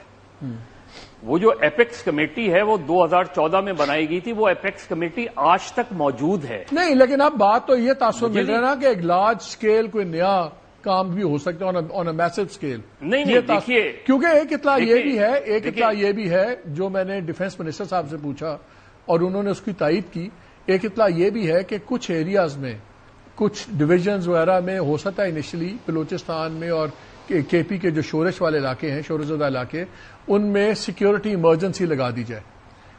وہ جو ایپیکس کمیٹی ہے وہ 2014 میں بنائی گئی تھی، وہ ایپیکس کمیٹی آج تک موجود ہے. نہیں، لیکن اب بات تو یہ تاثر مل رہا ہے نا کہ ایک لارج اسکیل کوئی نیا کام بھی ہو سکتا ہے آن اے میسو اسکیل. نہیں دیکھیے، کیونکہ ایک اطلاع یہ بھی ہے جو میں نے ڈیفنس منسٹر صاحب سے پوچھا اور انہوں نے اس کی تائید کی. ایک اطلاع یہ بھی ہے کہ کچھ ایریاز میں، کچھ ڈویژنز وغیرہ میں ہو سکتا ہے انیشلی بلوچستان میں اور KP کے جو شورش والے علاقے ہیں، شورش زدہ علاقے، ان میں سیکیورٹی ایمرجنسی لگا دی جائے.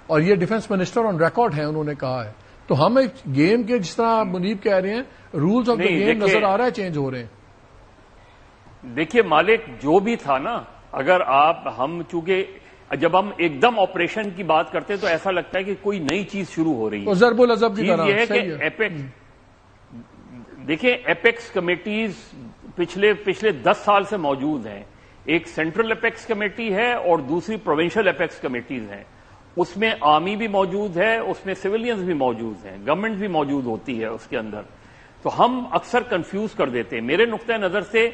اور یہ ڈیفنس منسٹر آن ریکارڈ ہیں، انہوں نے کہا ہے. تو ہم ایک گیم کے جس طرح منیب کہہ رہے ہیں رولز آف دا گیم نظر آ رہا ہے چینج ہو رہے ہیں. دیکھیے مالک، جو بھی تھا نا، اگر ہم چونکہ جب ہم ایک دم آپریشن کی بات کرتے ہیں تو ایسا لگتا ہے کہ کوئی نئی چیز شروع ہو رہی ہے. ضرب العضب کی طرح. یہ ہے کہ دیکھیں ایپیکس کمیٹیز پچھلے 10 سال سے موجود ہیں. ایک سینٹرل ایپیکس کمیٹی ہے اور دوسری پروونشل ایپیکس کمیٹیز ہیں. اس میں آرمی بھی موجود ہے، اس میں سویلینز بھی موجود ہیں، گورنمنٹ بھی موجود ہوتی ہے اس کے اندر. تو ہم اکثر کنفیوز کر دیتے ہیں. میرے نقطۂ نظر سے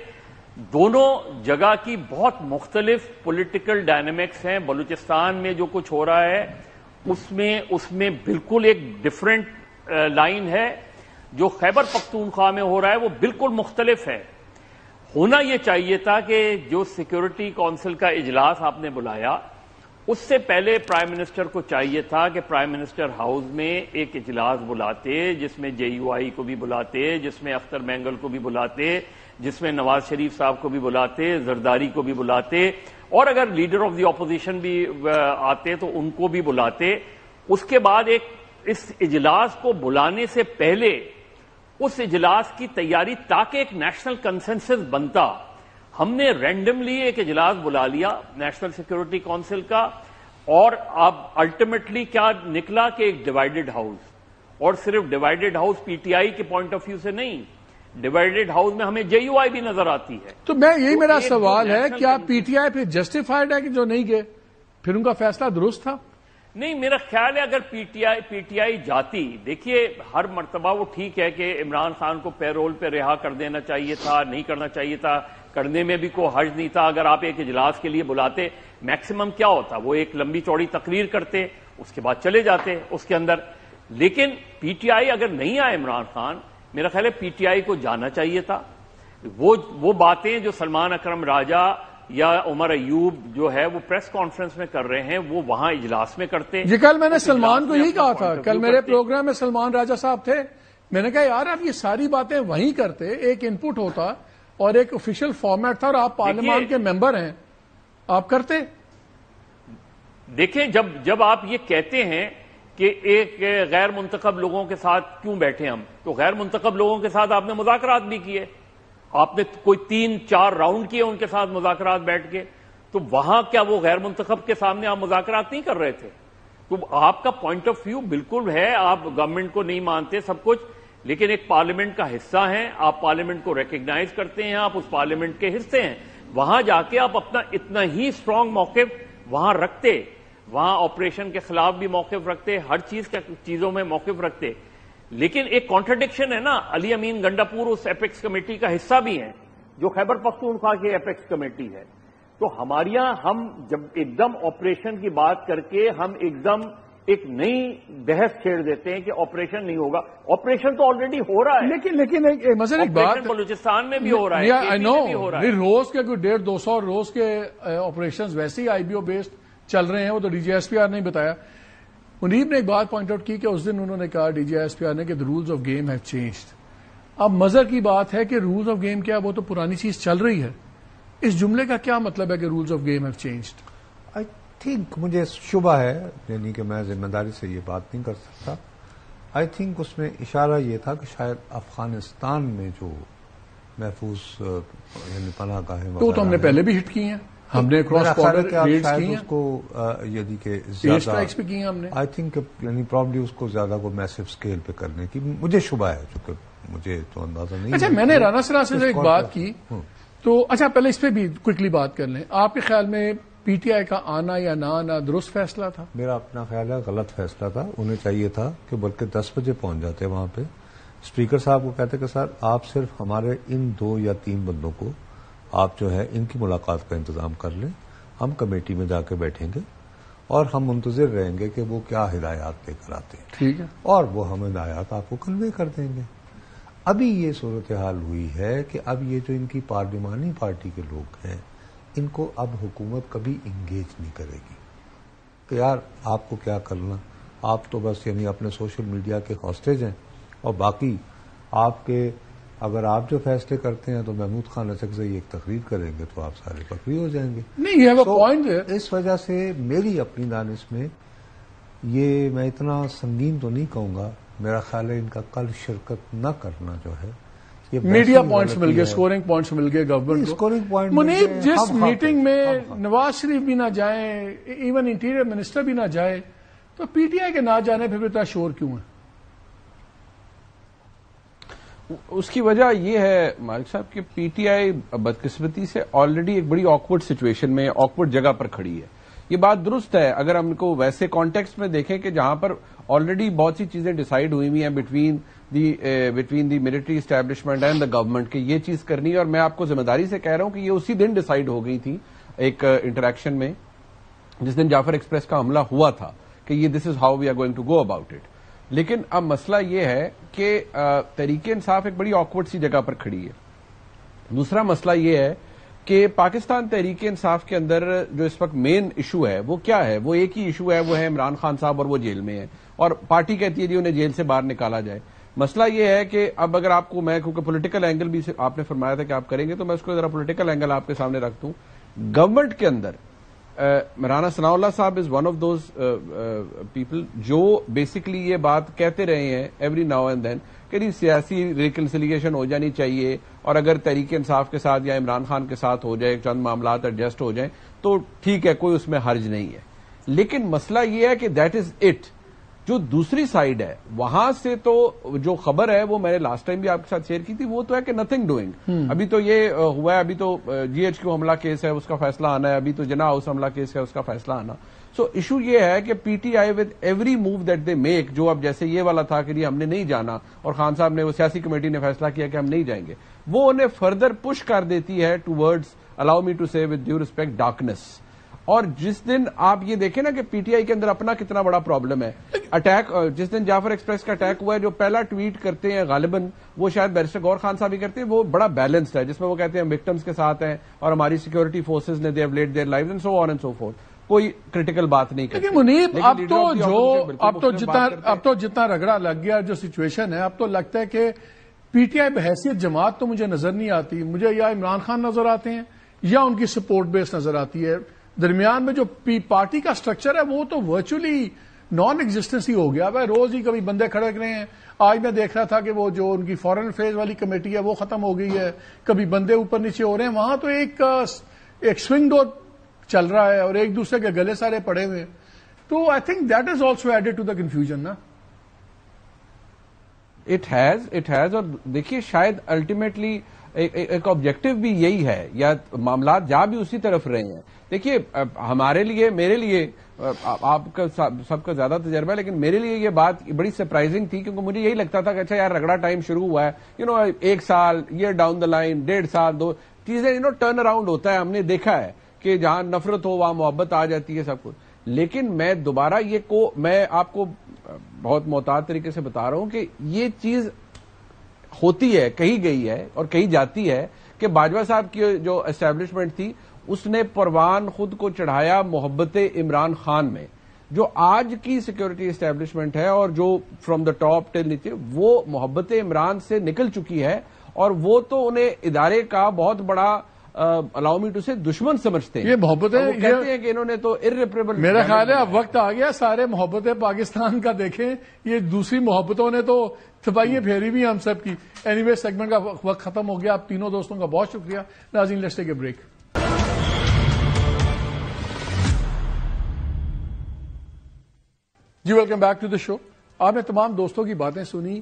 دونوں جگہ کی بہت مختلف پولیٹیکل ڈائنامکس ہیں. بلوچستان میں جو کچھ ہو رہا ہے اس میں بالکل ایک ڈفرینٹ لائن ہے. جو خیبر پختونخوا میں ہو رہا ہے وہ بالکل مختلف ہے. ہونا یہ چاہیے تھا کہ جو سیکیورٹی کونسل کا اجلاس آپ نے بلایا اس سے پہلے پرائم منسٹر کو چاہیے تھا کہ پرائم منسٹر ہاؤس میں ایک اجلاس بلاتے، جس میں JUI کو بھی بلاتے، جس میں اختر مینگل کو بھی بلاتے، جس میں نواز شریف صاحب کو بھی بلاتے، زرداری کو بھی بلاتے، اور اگر لیڈر آف دی اپوزیشن بھی آتے تو ان کو بھی بلاتے. اس کے بعد اس اجلاس کو بلانے سے پہلے اس اجلاس کی تیاری تاکہ ایک نیشنل کنسنسس بنتا. ہم نے رینڈملی ایک اجلاس بلا لیا نیشنل سیکیورٹی کونسل کا، اور اب الٹیمیٹلی کیا نکلا کہ ایک ڈیوائیڈڈ ہاؤس. اور صرف ڈیوائیڈڈ ہاؤس PTI کے پوائنٹ آف ویو سے نہیں، ڈیوائیڈڈ ہاؤس میں ہمیں JUI بھی نظر آتی ہے. تو یہی میرا سوال ہے، کیا PTI پھر جسٹیفائڈ ہے کہ جو نہیں گئے پھر ان کا فیصلہ درست تھا؟ نہیں، میرا خیال ہے اگر PTI جاتی، دیکھیے ہر مرتبہ وہ ٹھیک ہے کہ عمران خان کو پیرول پہ رہا کر دینا چاہیے تھا، نہیں کرنا چاہیے تھا، کرنے میں بھی کوئی حرج نہیں تھا. اگر آپ ایک اجلاس کے لیے بلاتے میکسیمم کیا ہوتا، وہ ایک لمبی چوڑی تقریر کرتے، اس کے بعد چلے جاتے اس کے اندر. لیکن PTI اگر نہیں آئے عمران خان، میرا خیال ہے PTI کو جانا چاہیے تھا. وہ باتیں جو سلمان اکرم راجہ یا عمر ایوب جو ہے وہ پریس کانفرنس میں کر رہے ہیں وہ وہاں اجلاس میں کرتے. جی کل میں نے سلمان کو یہی کہا تھا، کل میرے پروگرام میں سلمان راجہ صاحب تھے، میں نے کہا یار آپ یہ ساری باتیں وہیں کرتے، ایک ان پٹ ہوتا اور ایک آفیشیل فارمیٹ تھا اور آپ پارلیمان کے ممبر ہیں، آپ کرتے. دیکھیں جب آپ یہ کہتے ہیں کہ ایک غیر منتخب لوگوں کے ساتھ کیوں بیٹھے ہم، تو غیر منتخب لوگوں کے ساتھ آپ نے مذاکرات بھی کیے، آپ نے کوئی 3-4 راؤنڈ کیے ان کے ساتھ مذاکرات بیٹھ کے. تو وہاں کیا وہ غیر منتخب کے سامنے آپ مذاکرات نہیں کر رہے تھے؟ تو آپ کا پوائنٹ آف ویو بالکل ہے، آپ گورنمنٹ کو نہیں مانتے سب کچھ، لیکن ایک پارلیمنٹ کا حصہ ہیں، آپ پارلیمنٹ کو ریکگنائز کرتے ہیں، آپ اس پارلیمنٹ کے حصے ہیں. وہاں جا کے آپ اپنا اتنا ہی اسٹرانگ موقف وہاں رکھتے، وہاں آپریشن کے خلاف بھی موقف رکھتے، ہر چیزوں میں موقف رکھتے. لیکن ایک کانٹرڈکشن ہے نا، علی امین گنڈاپور اس ایپیکس کمیٹی کا حصہ بھی ہیں جو خیبر پختونخوا کی ایپیکس کمیٹی ہے. تو ہمارے یہاں ہم جب ایک دم آپریشن کی بات کر کے ہم ایک دم ایک نئی بحث چھیڑ دیتے ہیں کہ آپریشن نہیں ہوگا. آپریشن تو آلریڈی ہو رہا ہے، لیکن مثلا ایک بات بلوچستان میں بھی ہو رہا ہے، روز کے کوئی 150-200 روز کے آپریشن ویسے ہی IBO بیسڈ چل رہے ہیں. وہ تو DGSPR نے بتایا. منیب نے ایک بات پوائنٹ آؤٹ کی کہ اس دن انہوں نے کہا DGSPR نے کہ the rules of game have changed. اب مزر کی بات ہے کہ رولز آف گیم کیا، وہ تو پرانی چیز چل رہی ہے. اس جملے کا کیا مطلب ہے کہ rules of game have changed؟ I think مجھے شبہ ہے، یعنی کہ میں ذمہ داری سے یہ بات نہیں کر سکتا. آئی تھنک اس میں اشارہ یہ تھا کہ شاید افغانستان میں جو محفوظ یعنی پناہ گاہیں تو ہم نے پہلے بھی ہٹ کی ہیں, ہم نے کراس بارڈر ریڈز کی ہیں, اس کو یعنی کہ ایئر سٹرائکس بھی کی ہیں ہم نے. آئی تھنک یعنی پرابلی اس کو زیادہ کو میسو اسکیل پہ کرنے کی مجھے شبہ ہے, چونکہ مجھے تو اندازہ نہیں. اچھا, میں نے رانا سرا سے ایک بات کی تو اچھا پہلے اس پہ بھی کوئکلی بات کر لیں. آپ کے خیال میں پی ٹی آئی کا آنا یا نہ آنا درست فیصلہ تھا؟ میرا اپنا خیال ہے غلط فیصلہ تھا. انہیں چاہیے تھا کہ بلکہ 10 بجے پہنچ جاتے وہاں پہ. اسپیکر صاحب کو کہتے کہ سر آپ صرف ہمارے ان 2 یا 3 بندوں کو آپ جو ہے ان کی ملاقات کا انتظام کر لیں, ہم کمیٹی میں جا کے بیٹھیں گے اور ہم منتظر رہیں گے کہ وہ کیا ہدایات لے کر آتے ہیں. ٹھیک ہے, اور وہ ہم ہدایات آپ کو کنوے کر دیں گے. ابھی یہ صورتحال ہوئی ہے کہ اب یہ جو ان کی پارلیمانی پارٹی کے لوگ ہیں ان کو اب حکومت کبھی انگیج نہیں کرے گی کہ یار آپ کو کیا کرنا, آپ تو بس یعنی اپنے سوشل میڈیا کے ہاسٹیج ہیں, اور باقی آپ کے اگر آپ جو فیصلے کرتے ہیں تو محمود خان اچکزئی ایک تقریر کریں گے تو آپ سارے پکڑی ہو جائیں گے. نہیں یہ پوائنٹ. اس وجہ سے میری اپنی دانش میں یہ میں اتنا سنگین تو نہیں کہوں گا, میرا خیال ہے ان کا کل شرکت نہ کرنا جو ہے میڈیا پوائنٹس مل گئے, اسکورنگ پوائنٹس مل گئے گورنمنٹ کو. اسکورنگ پوائنٹ منیب جس میٹنگ میں نواز شریف بھی نہ جائیں, ایون انٹیریئر منسٹر بھی نہ جائے, تو پی ٹی آئی کے نہ جانے پھر اتنا شور کیوں ہے؟ اس کی وجہ یہ ہے مالک صاحب کہ پی ٹی آئی بدقسمتی سے آلریڈی ایک بڑی آکورڈ سچویشن میں, آکورڈ جگہ پر کھڑی ہے. یہ بات درست ہے اگر ہم کو ویسے کانٹیکسٹ میں دیکھیں کہ جہاں پر آلریڈی بہت سی چیزیں ڈیسائیڈ ہوئی ہوئی ہیں between the military establishment and the government کہ یہ چیز کرنی ہے, اور میں آپ کو ذمہ داری سے کہہ رہا ہوں کہ یہ اسی دن ڈیسائیڈ ہو گئی تھی ایک انٹریکشن میں جس دن جعفر ایکسپریس کا حملہ ہوا تھا کہ یہ this is how we are going to go about it. لیکن اب مسئلہ یہ ہے کہ تحریک انصاف ایک بڑی آکورڈ سی جگہ پر کھڑی ہے. دوسرا مسئلہ یہ ہے کہ پاکستان تحریک انصاف کے اندر جو اس وقت مین ایشو ہے وہ کیا ہے؟ وہ ایک ہی ایشو ہے, وہ ہے عمران خان صاحب, اور وہ جیل میں ہیں, اور پارٹی کہتی ہے جی انہیں جیل سے باہر نکالا جائے. مسئلہ یہ ہے کہ اب اگر آپ کو میں کیونکہ پولیٹیکل اینگل بھی آپ نے فرمایا تھا کہ آپ کریں گے تو میں اس کو ذرا پولیٹیکل اینگل آپ کے سامنے رکھ دوں. گورنمنٹ کے اندر رانا ثناء اللہ صاحب is one of those people جو بیسکلی یہ بات کہتے رہے ہیں ایوری ناؤ اینڈ دین کہ سیاسی ریکنسیلیشن ہو جانی چاہیے, اور اگر تحریک انصاف کے ساتھ یا عمران خان کے ساتھ ہو جائے, چند معاملات ایڈجسٹ ہو جائیں تو ٹھیک ہے, کوئی اس میں حرج نہیں ہے. لیکن مسئلہ یہ ہے کہ دیٹ از اٹ. جو دوسری سائڈ ہے وہاں سے تو جو خبر ہے وہ میں نے لاسٹ ٹائم بھی آپ کے ساتھ شیئر کی تھی, وہ تو ہے کہ نتھنگ ڈوئنگ. ابھی تو یہ ہوا ہے, ابھی تو جی ایچ کیو حملہ کیس ہے اس کا فیصلہ آنا ہے, ابھی تو جناح ہاؤس حملہ کیس ہے اس کا فیصلہ آنا. سو ایشو یہ ہے کہ P T I with every move that they make, جو اب جیسے یہ والا تھا کہ ہم نے نہیں جانا اور خان صاحب نے, وہ سیاسی کمیٹی نے فیصلہ کیا کہ ہم نہیں جائیں گے, وہ انہیں فردر پش کر دیتی ہے two words, allow me to say with due respect, darkness. اور جس دن آپ یہ دیکھیں نا کہ پی ٹی آئی کے اندر اپنا کتنا بڑا پرابلم ہے. اٹیک جس دن جعفر ایکسپریس کا اٹیک ہوا ہے, جو پہلا ٹویٹ کرتے ہیں غالباً وہ شاید بیرسٹر غور خان صاحب ہی کرتے ہیں, وہ بڑا بیلنسڈ ہے جس میں وہ کہتے ہیں ہم وکٹمز کے ساتھ ہیں اور ہماری سیکورٹی فورسز نے they have laid their lives and so on and so forth. کوئی کریٹیکل بات نہیں کرتے. منیب اب تو جتنا رگڑا لگ گیا, جو سچویشن ہے اب تو لگتا ہے کہ پی ٹی آئی بحیثیت جماعت تو مجھے نظر نہیں آتی. مجھے یا عمران خان نظر آتے ہیں یا ان کی سپورٹ بیس نظر آتی ہے. درمیان میں جو پارٹی کا سٹرکچر ہے وہ تو ورچولی نان ایگزسٹنس ہی ہو گیا. روز ہی کبھی بندے کھڑک رہے ہیں. آج میں دیکھ رہا تھا کہ وہ جو ان کی فورن افیئرز والی کمیٹی ہے وہ ختم ہو گئی ہے, کبھی بندے اوپر نیچے ہو رہے ہیں. وہاں تو ایک سوئنگ ڈور چل رہا ہے اور ایک دوسرے کے گلے سارے پڑے ہوئے. تو I think that is also added to the confusion نا. اٹ ہیز اور دیکھیے شاید الٹیمیٹلی ایک آبجیکٹو بھی یہی ہے, یا معاملات جا بھی اسی طرف رہے ہیں. دیکھیے ہمارے لیے, میرے لیے, آپ کا سب کا زیادہ تجربہ ہے, لیکن میرے لیے یہ بات بڑی سرپرائزنگ تھی کیونکہ مجھے یہی لگتا تھا کہ اچھا یار رگڑا ٹائم شروع ہوا ہے, 1 سال, ایئر ڈاؤن دا لائن, 1.5 سال, 2 چیزیں ٹرن اراؤنڈ ہوتا ہے. ہم نے دیکھا ہے کہ جہاں نفرت ہو وہاں محبت آ جاتی ہے سب کچھ. لیکن میں دوبارہ میں آپ کو بہت محتاط طریقے سے بتا رہا ہوں کہ یہ چیز ہوتی ہے, کہی گئی ہے اور کہی جاتی ہے کہ باجوہ صاحب کی جو اسٹیبلشمنٹ تھی اس نے پروان خود کو چڑھایا محبت عمران خان میں. جو آج کی سیکورٹی اسٹیبلشمنٹ ہے اور جو فرام دا ٹاپ ٹل نیچے وہ محبت عمران سے نکل چکی ہے, اور وہ تو انہیں ادارے کا بہت بڑا الاؤ می ٹو سے دشمن سمجھتے ہیں. یہ محبتیں وہ کہتے ہیں کہ انہوں نے تو irreparable. میرا خیال ہے اب وقت آ گیا سارے محبتیں پاکستان کا دیکھیں. یہ دوسری محبتوں نے تو تباہیاں پھیری بھی ہم سب کی. اینی وے سیگمنٹ کا وقت ختم ہو گیا. آپ تینوں دوستوں کا بہت شکریہ. ناظرین لیٹس ٹیک اے بریک. جی welcome back to the show. آپ نے تمام دوستوں کی باتیں سنی.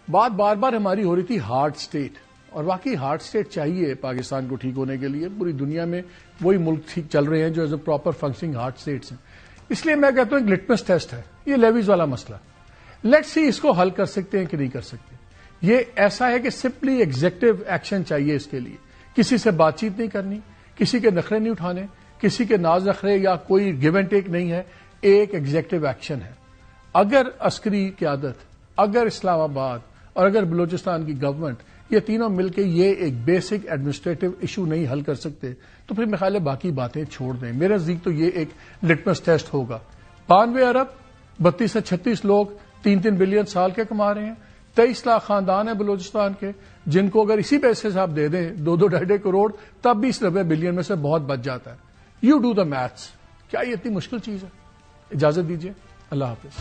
بات بار بار ہماری ہو رہی تھی ہارٹ اسٹیٹ, اور واقعی ہارٹ اسٹیٹ چاہیے پاکستان کو ٹھیک ہونے کے لیے. پوری دنیا میں وہی ملک ٹھیک چل رہے ہیں جو as a proper functioning heart status ہیں. اس لیے میں کہتا ہوں ایک لٹمس ٹیسٹ ہے یہ لیویز والا مسئلہ. لیٹس سی اس کو حل کر سکتے ہیں کہ نہیں کر سکتے. یہ ایسا ہے کہ سمپلی ایگزیکٹو ایکشن چاہیے اس کے لیے. کسی سے بات چیت نہیں کرنی, کسی کے نخرے نہیں اٹھانے, کسی کے ناز نخرے یا کوئی گیو اینڈ ٹیک نہیں ہے. ایک ایگزیکٹو ایکشن ہے. اگر عسکری قیادت, اگر اسلام آباد اور اگر بلوچستان کی گورنمنٹ یہ تینوں مل کے یہ ایک بیسک ایڈمنسٹریٹو ایشو نہیں حل کر سکتے تو پھر میرے خیال ہے باقی باتیں چھوڑ دیں. میرے نزدیک تو یہ ایک لٹمس ٹیسٹ ہوگا. 92 ارب 32 سے 36 لوگ 3-3 بلین سال کے کما رہے ہیں. 23 لاکھ خاندان ہیں بلوچستان کے جن کو اگر اسی پیسے سے آپ دے دیں 2-2.5 کروڑ تب بھی اس 90 بلین میں سے بہت بچ جاتا ہے. You do the maths. کیا یہ اتنی مشکل چیز ہے؟ اجازت دیجیے. اللہ حافظ.